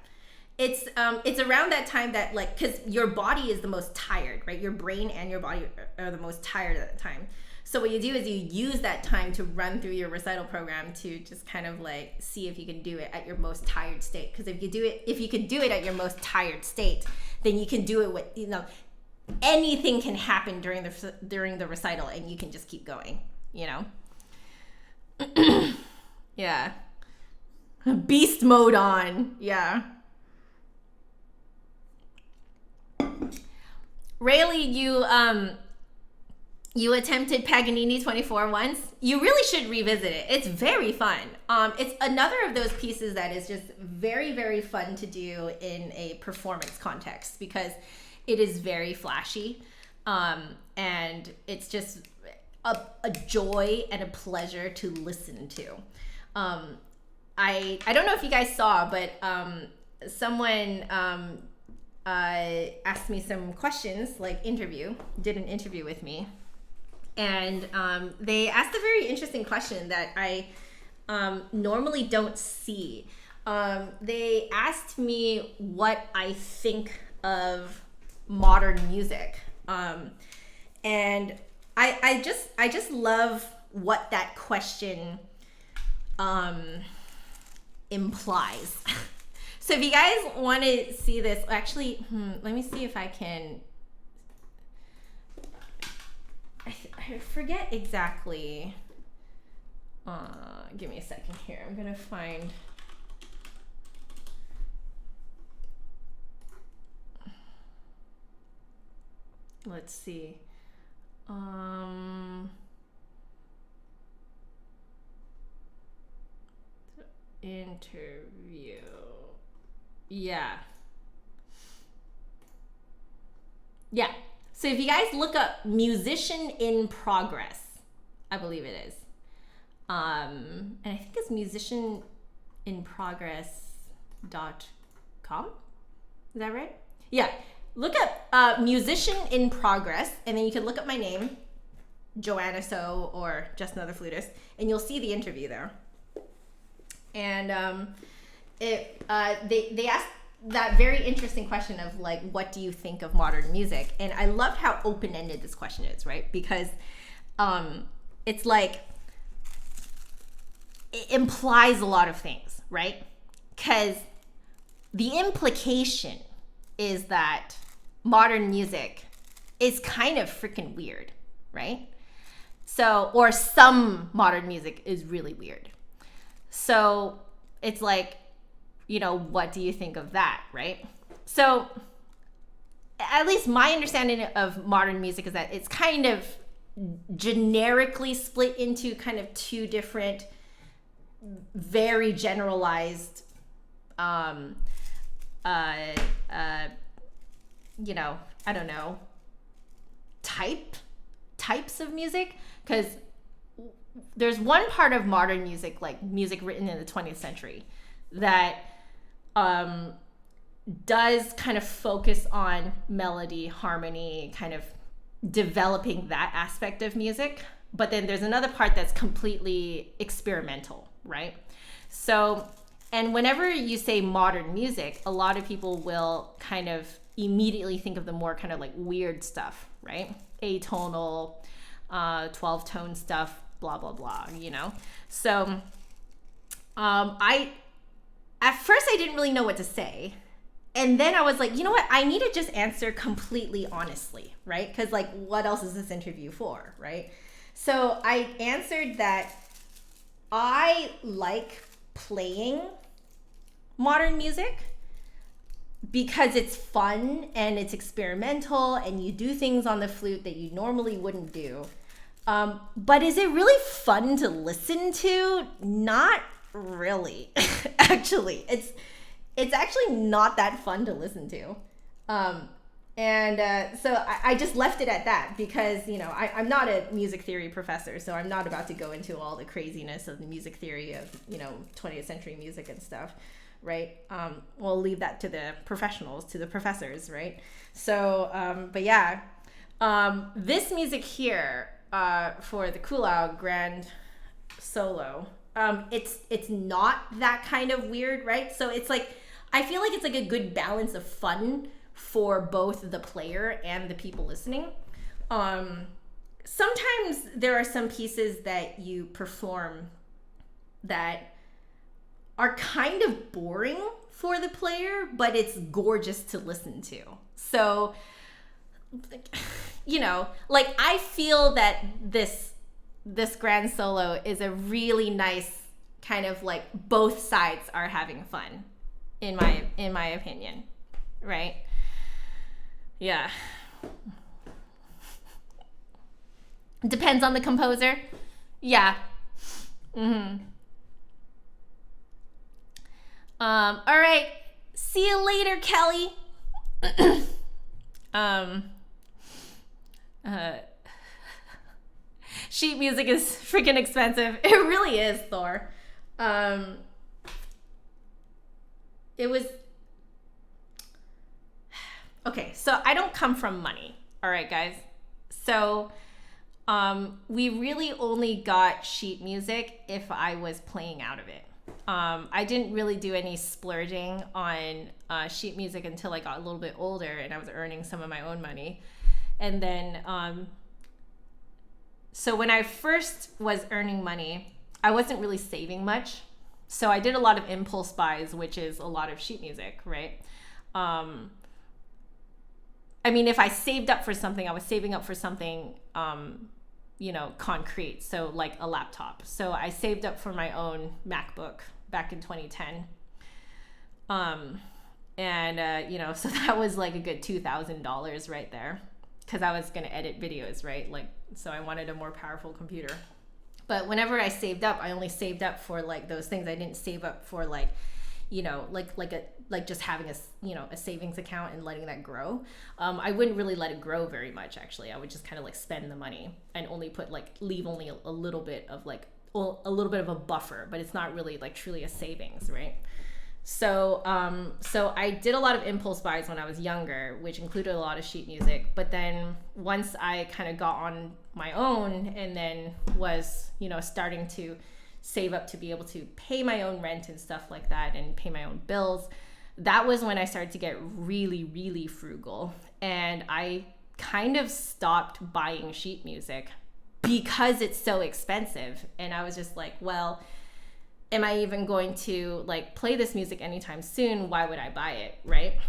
It's around that time that, like, because your body is the most tired, right? Your brain and your body are the most tired at that time. So what you do is you use that time to run through your recital program to just kind of like see if you can do it at your most tired state. Because if you can do it at your most tired state, then you can do it with, you know, anything can happen during the recital, and you can just keep going, you know. Yeah. Beast mode on. Yeah. Rayleigh, you attempted Paganini 24 once. You really should revisit it. It's very fun. It's another of those pieces that is just very, very fun to do in a performance context, because it is very flashy, and it's just a joy and a pleasure to listen to. I don't know if you guys saw, but someone asked me some questions, like did an interview with me, and they asked a very interesting question that I normally don't see. They asked me what I think of modern music, and I just love what that question implies. So if you guys want to see this, actually, let me see if I can. I forget exactly. Give me a second here. I'm gonna find. Let's see. Interview. Yeah. So if you guys look up musician in progress, I believe it is. And I think it's musicianinprogress.com. Is that right? Yeah. Look up musician in progress, and then you can look up my name, Joanna So, or Just Another Flutist, and you'll see the interview there. And they asked that very interesting question of like, what do you think of modern music? And I loved how open-ended this question is, right? Because it's like, it implies a lot of things, right? Because the implication is that modern music is kind of freaking weird, right? So, or some modern music is really weird. So it's like, you know, what do you think of that, right? So at least my understanding of modern music is that it's kind of generically split into kind of two different, very generalized, you know, I don't know, types of music. Because there's one part of modern music, like music written in the 20th century, that does kind of focus on melody, harmony, kind of developing that aspect of music. But then there's another part that's completely experimental, right? So, and whenever you say modern music, a lot of people will kind of immediately think of the more kind of like weird stuff, right? Atonal, 12-tone stuff, blah, blah, blah, you know? So at first I didn't really know what to say. And then I was like, you know what? I need to just answer completely honestly, right? Because like, what else is this interview for, right? So I answered that I like playing modern music because it's fun and it's experimental and you do things on the flute that you normally wouldn't do. But is it really fun to listen to? Not really. Actually, it's actually not that fun to listen to. So I just left it at that because, you know, I'm not a music theory professor, so I'm not about to go into all the craziness of the music theory of, you know, 20th century music and stuff, right? We'll leave that to the professionals, to the professors, right? So, but yeah, this music here, for the Kuhlau Grand Solo, it's not that kind of weird, right? So it's like, I feel like it's like a good balance of fun for both the player and the people listening. Sometimes there are some pieces that you perform that are kind of boring for the player, but it's gorgeous to listen to. So, you know, like I feel that this grand solo is a really nice kind of like both sides are having fun in my opinion, right? Yeah. Depends on the composer. Yeah. All right. See you later, Kelly. Sheet music is freaking expensive. It really is, Thor. It was okay. So I don't come from money. All right, guys. So we really only got sheet music if I was playing out of it. I didn't really do any splurging on sheet music until I got a little bit older and I was earning some of my own money. And then, so when I first was earning money, I wasn't really saving much. So I did a lot of impulse buys, which is a lot of sheet music, right? I mean, if I saved up for something, I was saving up for something, you know, concrete. So like a laptop. So I saved up for my own MacBook back in 2010. You know, so that was like a good $2,000 right there. Because I was going to edit videos, right? Like, so I wanted a more powerful computer. But whenever I saved up, I only saved up for like those things. I didn't save up for like, you know, like just having a savings account and letting that grow. I wouldn't really let it grow very much, actually. I would just kind of like spend the money and only leave only a little bit of like, a little bit of a buffer, but it's not really like truly a savings, right? So I did a lot of impulse buys when I was younger, which included a lot of sheet music. But then once I kind of got on my own and then was, you know, starting to save up to be able to pay my own rent and stuff like that and pay my own bills, that was when I started to get really, really frugal. And I kind of stopped buying sheet music because it's so expensive. And I was just like, well, am I even going to like play this music anytime soon? Why would I buy it, right?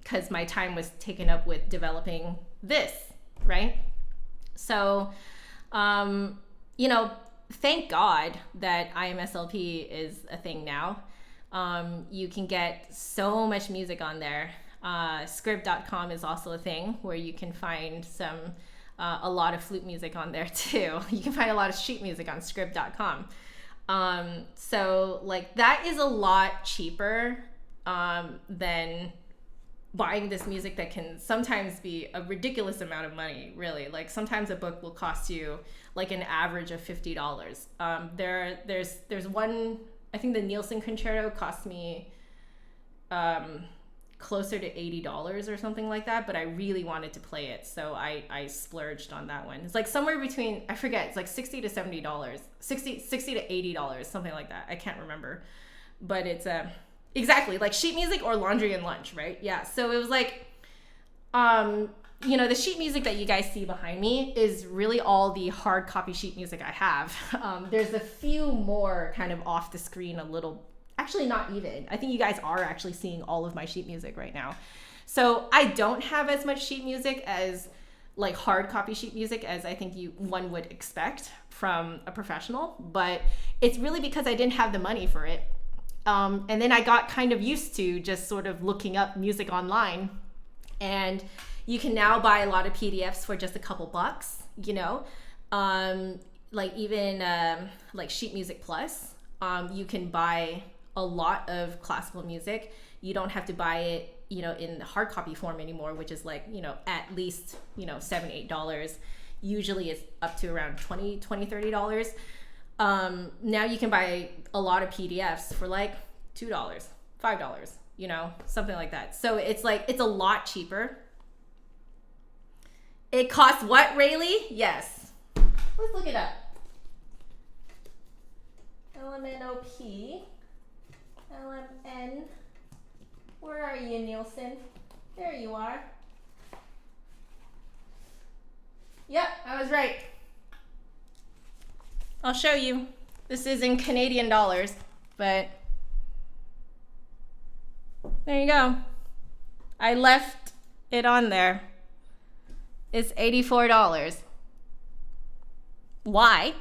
Because my time was taken up with developing this, right? So, you know, thank God that IMSLP is a thing now. You can get so much music on there. Scrib.com is also a thing where you can find a lot of flute music on there too. You can find a lot of sheet music on Scrib.com. So like that is a lot cheaper than buying this music that can sometimes be a ridiculous amount of money, really. Like sometimes a book will cost you like an average of $50. There's one, I think the Nielsen Concerto cost me closer to $80 or something like that, but I really wanted to play it, so I splurged on that one. It's like somewhere between, I forget, it's like $60 to $70, $60 to $80, something like that. I can't remember, but it's exactly like sheet music or laundry and lunch, right? Yeah. So it was like, you know, the sheet music that you guys see behind me is really all the hard copy sheet music I have. There's a few more kind of off the screen a little, actually not even. I think you guys are actually seeing all of my sheet music right now. So I don't have as much sheet music as like hard copy sheet music as I think one would expect from a professional, but it's really because I didn't have the money for it. And then I got kind of used to just sort of looking up music online, and you can now buy a lot of PDFs for just a couple bucks, you know, like even like Sheet Music Plus, you can buy a lot of classical music. You don't have to buy it, you know, in the hard copy form anymore, which is like, you know, at least, you know, $7, $8. Usually it's up to around $20, $30. Now you can buy a lot of PDFs for like $2, $5, you know, something like that. So it's like, it's a lot cheaper. It costs what, Rayleigh? Yes. Let's look it up. LMNOP, LMN. Where are you, Nielsen? There you are. Yep, I was right. I'll show you. This is in Canadian dollars, but there you go. I left it on there. It's $84. Why?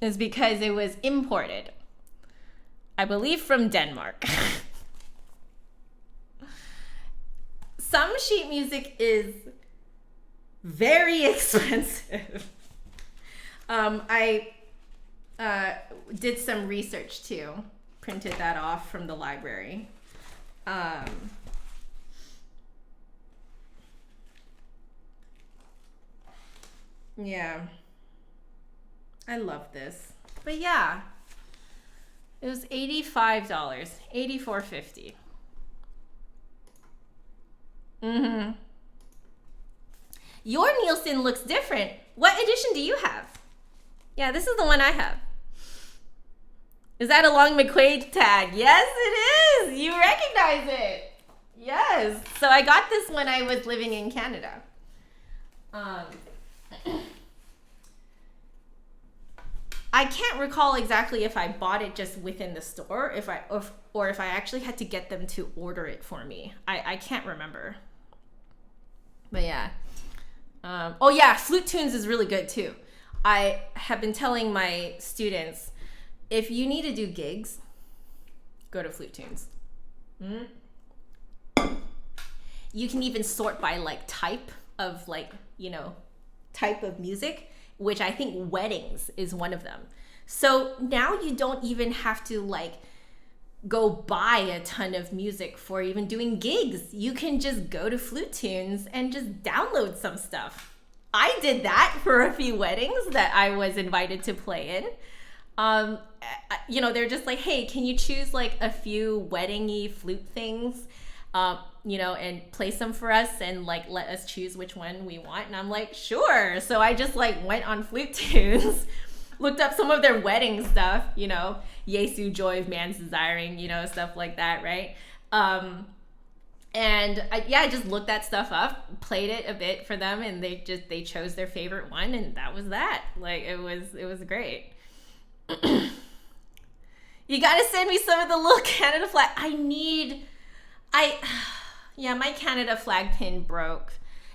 Is because it was imported, I believe, from Denmark. Some sheet music is very expensive. I did some research too, printed that off from the library. Yeah, I love this. But yeah, it was $85, $84.50. Your Nielsen looks different. What edition do you have? Yeah, this is the one I have. Is that a Long McQuaid tag? Yes, it is. You recognize it. Yes. So I got this when I was living in Canada. I can't recall exactly if I bought it just within the store, or if I actually had to get them to order it for me. I can't remember. But yeah. Oh yeah, Flute Tunes is really good too. I have been telling my students, if you need to do gigs, go to Flute Tunes. You can even sort by like type of like, you know, type of music, which I think weddings is one of them. So now you don't even have to like go buy a ton of music for even doing gigs. You can just go to Flute Tunes and just download some stuff. I did that for a few weddings that I was invited to play in. You know, they're just like, hey, can you choose like a few wedding-y flute things, you know, and play some for us and like let us choose which one we want. And I'm like, sure. So I just like went on Flute Tunes, looked up some of their wedding stuff, you know, Yesu, Joy of Man's Desiring, you know, stuff like that, right? And I just looked that stuff up, played it a bit for them, and they chose their favorite one, and that was that. Like it was great. You gotta send me some of the little Canada flag. Yeah, my Canada flag pin broke.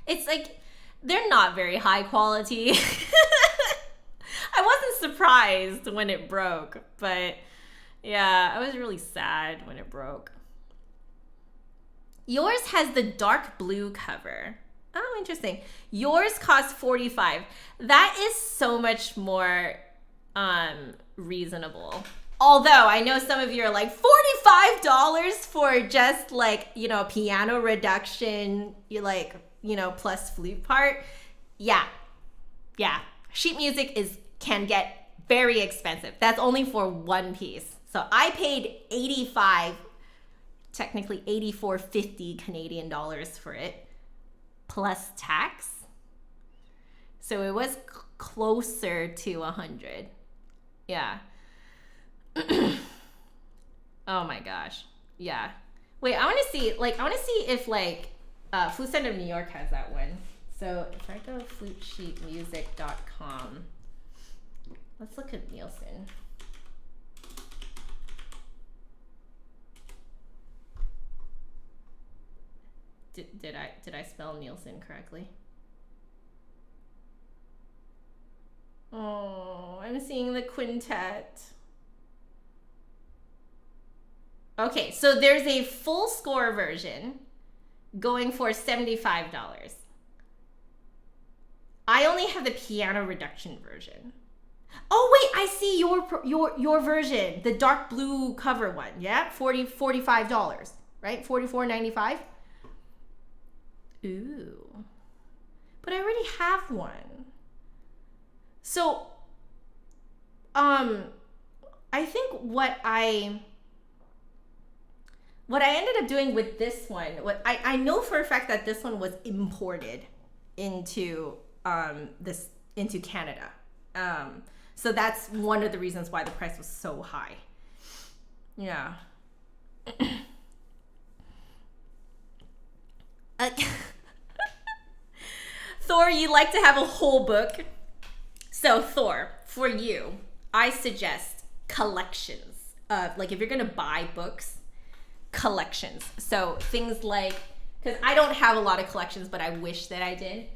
It's like, they're not very high quality. I wasn't surprised when it broke, but yeah, I was really sad when it broke. Yours has the dark blue cover. Oh, interesting. Yours costs $45. That is so much more reasonable. Although I know some of you are like, $45 for just like, you know, piano reduction, you like, you know, plus flute part. Yeah. Sheet music can get very expensive. That's only for one piece. So I paid 85, technically 84.50 Canadian dollars for it, plus tax. So it was closer to 100. Yeah. Oh my gosh. Yeah. Wait, I want to see if like Flute Center of New York has that one. So if I go to flutesheetmusic.com, let's look at Nielsen. Did I spell Nielsen correctly? Oh, I'm seeing the quintet. Okay, so there's a full score version going for $75. I only have the piano reduction version. Oh wait, I see your version, the dark blue cover one. Yeah, $45, right? $44.95. Ooh, but I already have one. So, I think what I ended up doing with this one, I know for a fact that this one was imported into into Canada. So that's one of the reasons why the price was so high. Yeah. Thor, you like to have a whole book. So Thor, for you, I suggest collections. Like if you're gonna buy books, collections. So things like, because I don't have a lot of collections, but I wish that I did.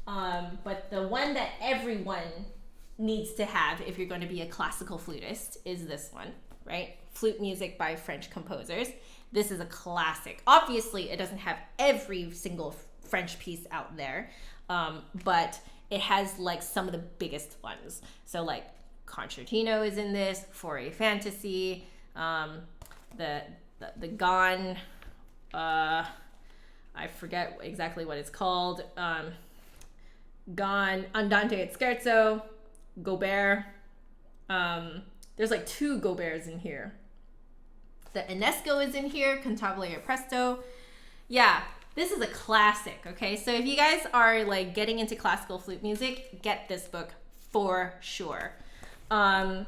But the one that everyone needs to have if you're going to be a classical flutist is this one, right? Flute music by French composers. This is a classic. Obviously, it doesn't have every single French piece out there, but it has like some of the biggest ones. So like Concertino is in this, For a Fantasy, the Gone, I forget exactly what it's called, Gone, Andante et Scherzo, Gobert. There's like 2 Goberts in here. The Enesco is in here, Cantabile e Presto. Yeah, this is a classic, okay? So if you guys are like getting into classical flute music, get this book for sure. I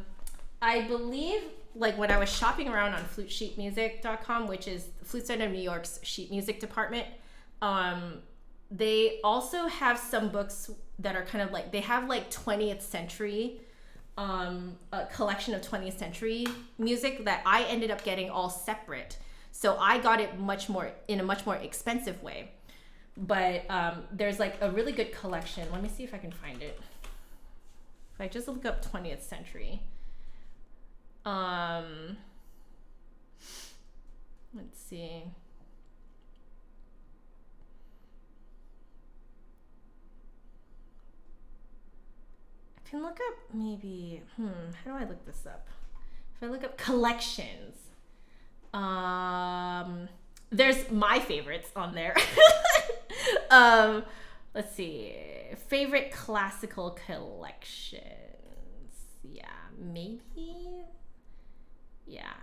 believe like when I was shopping around on flutesheetmusic.com, which is Flute Center of New York's sheet music department, they also have some books that are kind of like, they have like 20th century, a collection of 20th century music that I ended up getting all separate. So I got it in a much more expensive way. But there's like a really good collection. Let me see if I can find it. If I just look up 20th century. Let's see. I can look up maybe, how do I look this up? If I look up collections, there's my favorites on there. Let's see, favorite classical collections. Yeah, maybe. Yeah.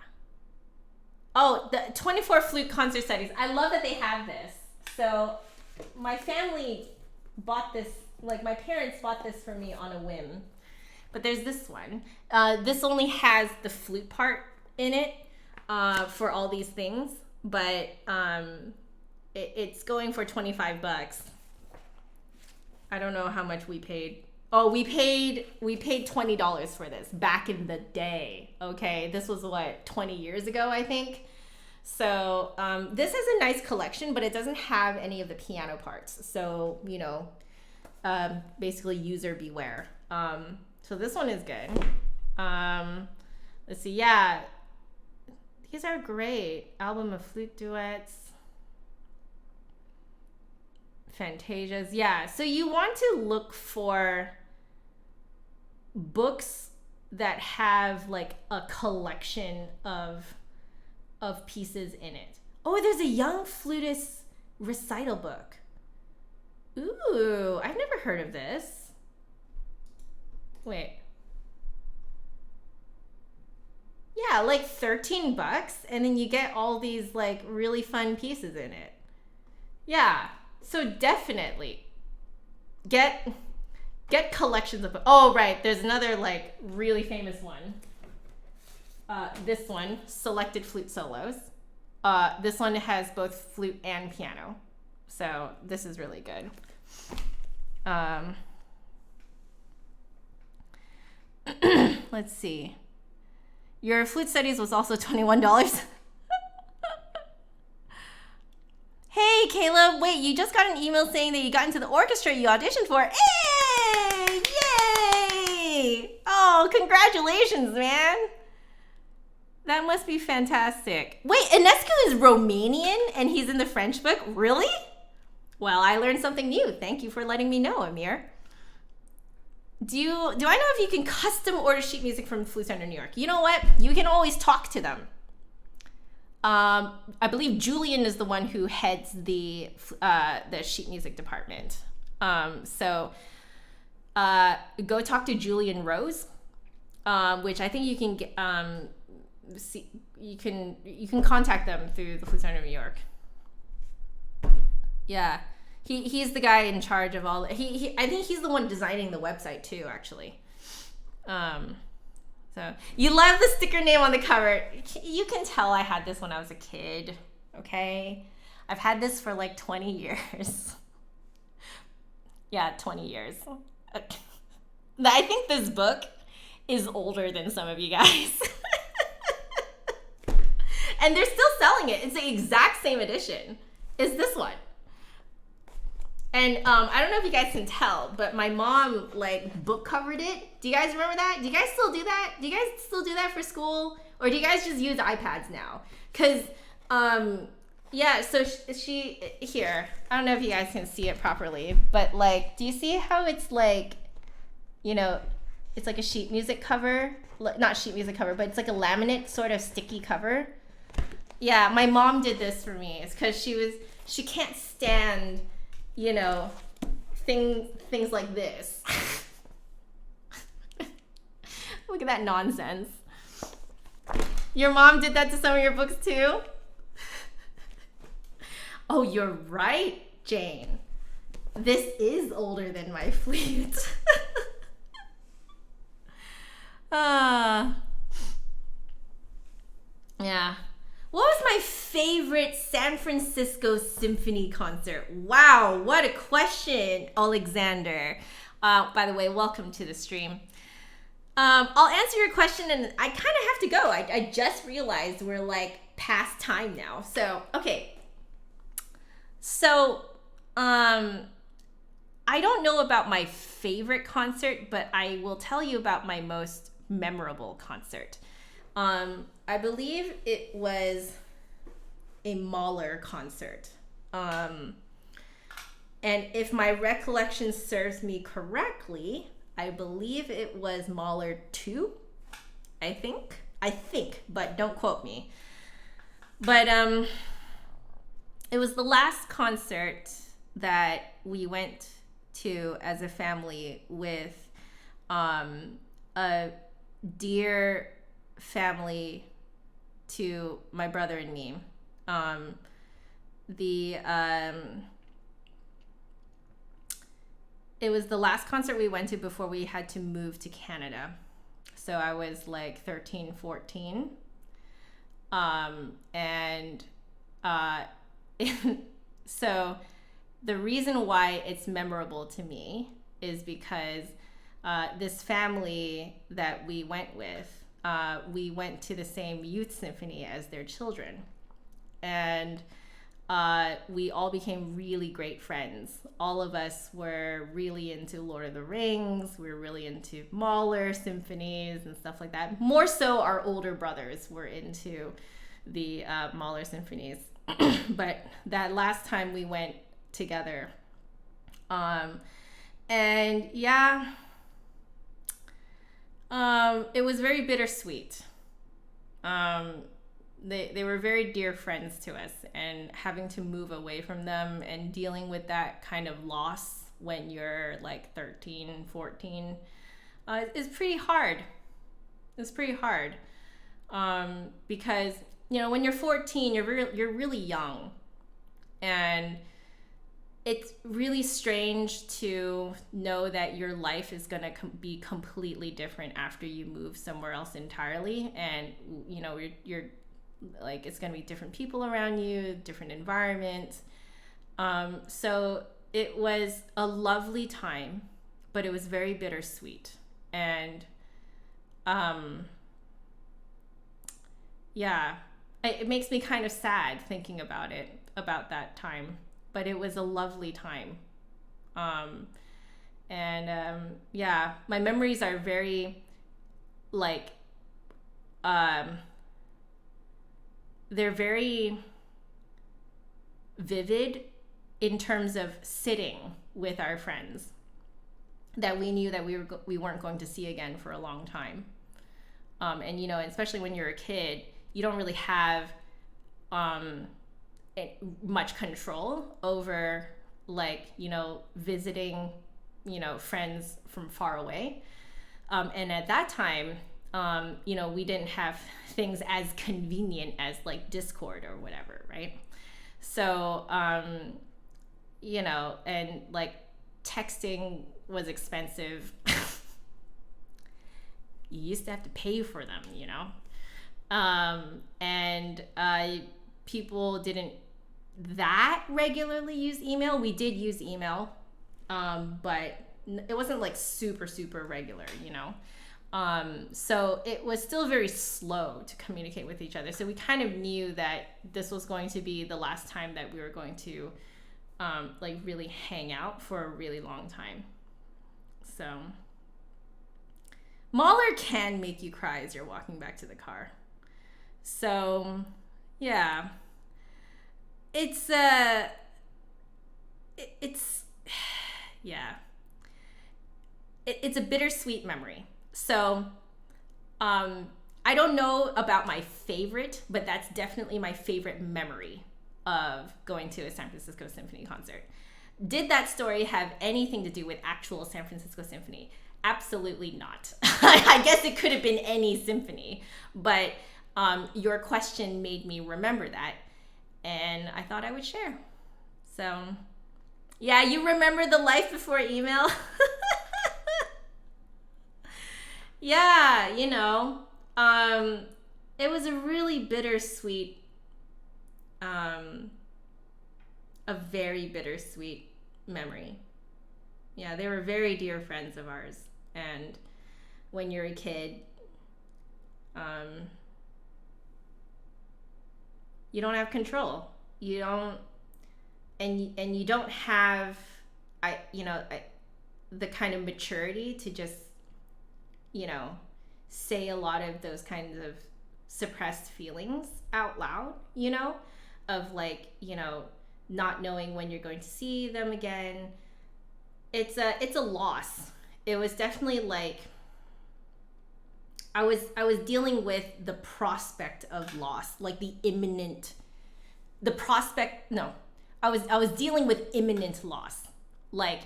Oh, the 24 flute concert studies. I love that they have this. So my family bought this, like my parents bought this for me on a whim. But there's this one. This only has the flute part in it for all these things. But it's going for $25. I don't know how much we paid Oh, we paid $20 for this back in the day. Okay, this was what, 20 years ago, I think. So this is a nice collection, but it doesn't have any of the piano parts. So basically user beware. So this one is good. Let's see. Yeah, these are great. Album of flute duets. Fantasias. Yeah, so you want to look for books that have like a collection of pieces in it. Oh, there's a young flutist recital book. Ooh, I've never heard of this. Wait. Yeah, like 13 bucks, and then you get all these like really fun pieces in it. Yeah. So definitely get collections of, oh right, there's another like really famous one. This one, Selected Flute Solos. This one has both flute and piano. So this is really good. Let's see. Your flute studies was also $21. Hey, Caleb, wait, you just got an email saying that you got into the orchestra you auditioned for. Hey! Yay! Oh, congratulations, man. That must be fantastic. Wait, Enescu is Romanian and he's in the French book? Really? Well, I learned something new. Thank you for letting me know, Amir. Do I know if you can custom order sheet music from Flute Center New York? You know what? You can always talk to them. I believe Julian is the one who heads the sheet music department. So go talk to Julian Rose, which I think you can get, you can contact them through the Flute Center of New York. Yeah, he's the guy in charge of all. I think he's the one designing the website too, actually. So you love the sticker name on the cover. You can tell I had this when I was a kid, okay? I've had this for like 20 years. Yeah, 20 years. I think this book is older than some of you guys. And they're still selling it. It's the exact same edition as this one. And I don't know if you guys can tell, but my mom like book covered it. Do you guys remember that? Do you guys still do that? Do you guys still do that for school? Or do you guys just use iPads now? Because, yeah, so she, here, I don't know if you guys can see it properly, but like, do you see how it's like, it's like a sheet music cover? Not sheet music cover, but it's like a laminate sort of sticky cover. Yeah, my mom did this for me. It's because she can't stand things like this. Look at that nonsense. Your mom did that to some of your books too? Oh, you're right, Jane. This is older than my flute. Yeah. What was my favorite San Francisco Symphony concert? Wow, what a question, Alexander. By the way, welcome to the stream. I'll answer your question, and I kind of have to go. I just realized we're like past time now. So, okay. So, I don't know about my favorite concert, but I will tell you about my most memorable concert. I believe it was a Mahler concert. And if my recollection serves me correctly, I believe it was Mahler 2, I think, but don't quote me. But it was the last concert that we went to as a family with a dear family to my brother and me. It was the last concert we went to before we had to move to Canada. So I was like 13, 14. So the reason why it's memorable to me is because this family that we went with, we went to the same youth symphony as their children. And we all became really great friends. All of us were really into Lord of the Rings. We were really into Mahler symphonies and stuff like that. More so, our older brothers were into the Mahler symphonies. But that last time we went together, and yeah, it was very bittersweet. They were very dear friends to us, and having to move away from them and dealing with that kind of loss when you're like 13, 14 is pretty hard. It's pretty hard because, you know, when you're 14, you're really young, and it's really strange to know that your life is going to be completely different after you move somewhere else entirely. And, you know, you're like, it's going to be different people around you, different environment. So it was a lovely time, but it was very bittersweet. And yeah, it makes me kind of sad thinking about that time. But it was a lovely time. Yeah, my memories are very, like, they're very vivid in terms of sitting with our friends that we knew that we weren't going to see again for a long time. And, you know, especially when you're a kid, you don't really have much control over, like, you know, visiting, you know, friends from far away. And at that time, you know, we didn't have things as convenient as like Discord or whatever, right? So, you know, and like texting was expensive. You used to have to pay for them, you know? And people didn't that regularly use email. We did use email, but it wasn't like super regular, you know. So it was still very slow to communicate with each other. So we kind of knew that this was going to be the last time that we were going to like really hang out for a really long time. So Mahler can make you cry as you're walking back to the car. So yeah. It's yeah. It's a bittersweet memory. So, I don't know about my favorite, but that's definitely my favorite memory of going to a San Francisco Symphony concert. Did that story have anything to do with actual San Francisco Symphony? Absolutely not. I guess it could have been any symphony, but your question made me remember that. And I thought I would share. So, yeah, you remember the life before email? Yeah, you know, it was a really bittersweet, a very bittersweet memory. Yeah, they were very dear friends of ours. And when you're a kid, you don't have control. You don't, and you don't have, the kind of maturity to just, you know, say a lot of those kinds of suppressed feelings out loud, you know, of like, you know, not knowing when you're going to see them again. It's a loss. It was definitely like, I was dealing with the prospect of loss, like I was dealing with imminent loss. Like,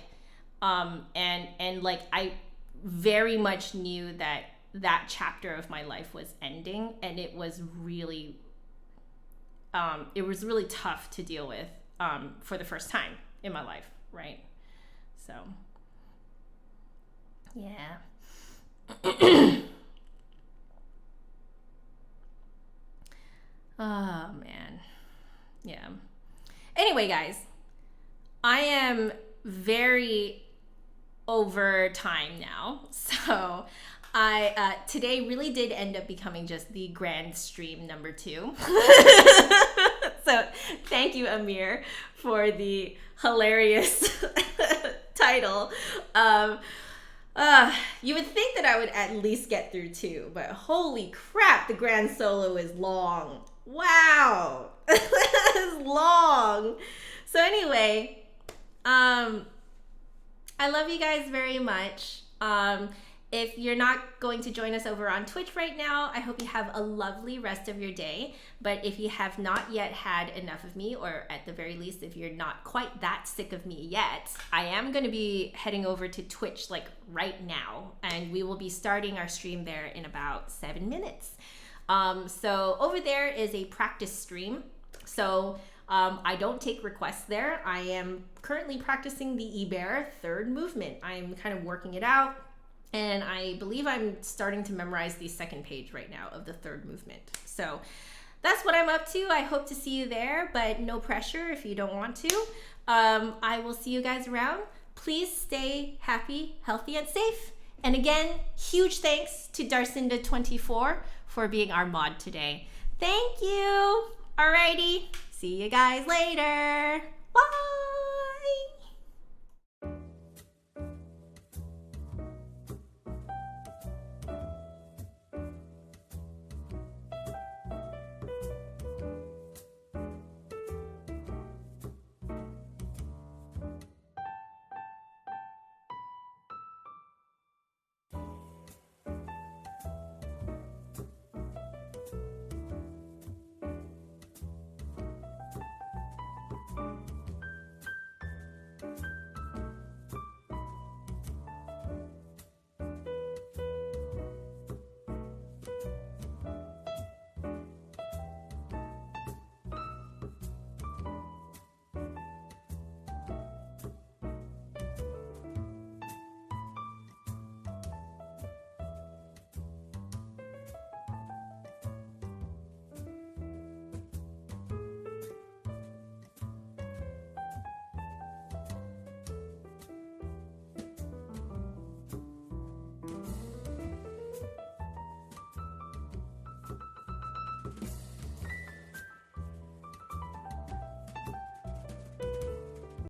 and like, I very much knew that chapter of my life was ending, and it was really tough to deal with for the first time in my life, right? So, yeah. Oh man. Yeah. Anyway, guys, I am very over time now. So I today really did end up becoming just the grand stream number 2. So thank you, Amir, for the hilarious title. You would think that I would at least get through 2, but holy crap, the grand solo is long. Wow. It's long. So anyway, I love you guys very much. If you're not going to join us over on Twitch right now, I hope you have a lovely rest of your day. But if you have not yet had enough of me, or at the very least, if you're not quite that sick of me yet, I am going to be heading over to Twitch like right now, and we will be starting our stream there in about 7 minutes. So over there is a practice stream. So I don't take requests there. I am currently practicing the E-Bear third movement. I'm kind of working it out. And I believe I'm starting to memorize the second page right now of the third movement. So that's what I'm up to. I hope to see you there, but no pressure if you don't want to. I will see you guys around. Please stay happy, healthy, and safe. And again, huge thanks to Darcinda24 for being our mod today. Thank you. Alrighty. See you guys later. Bye.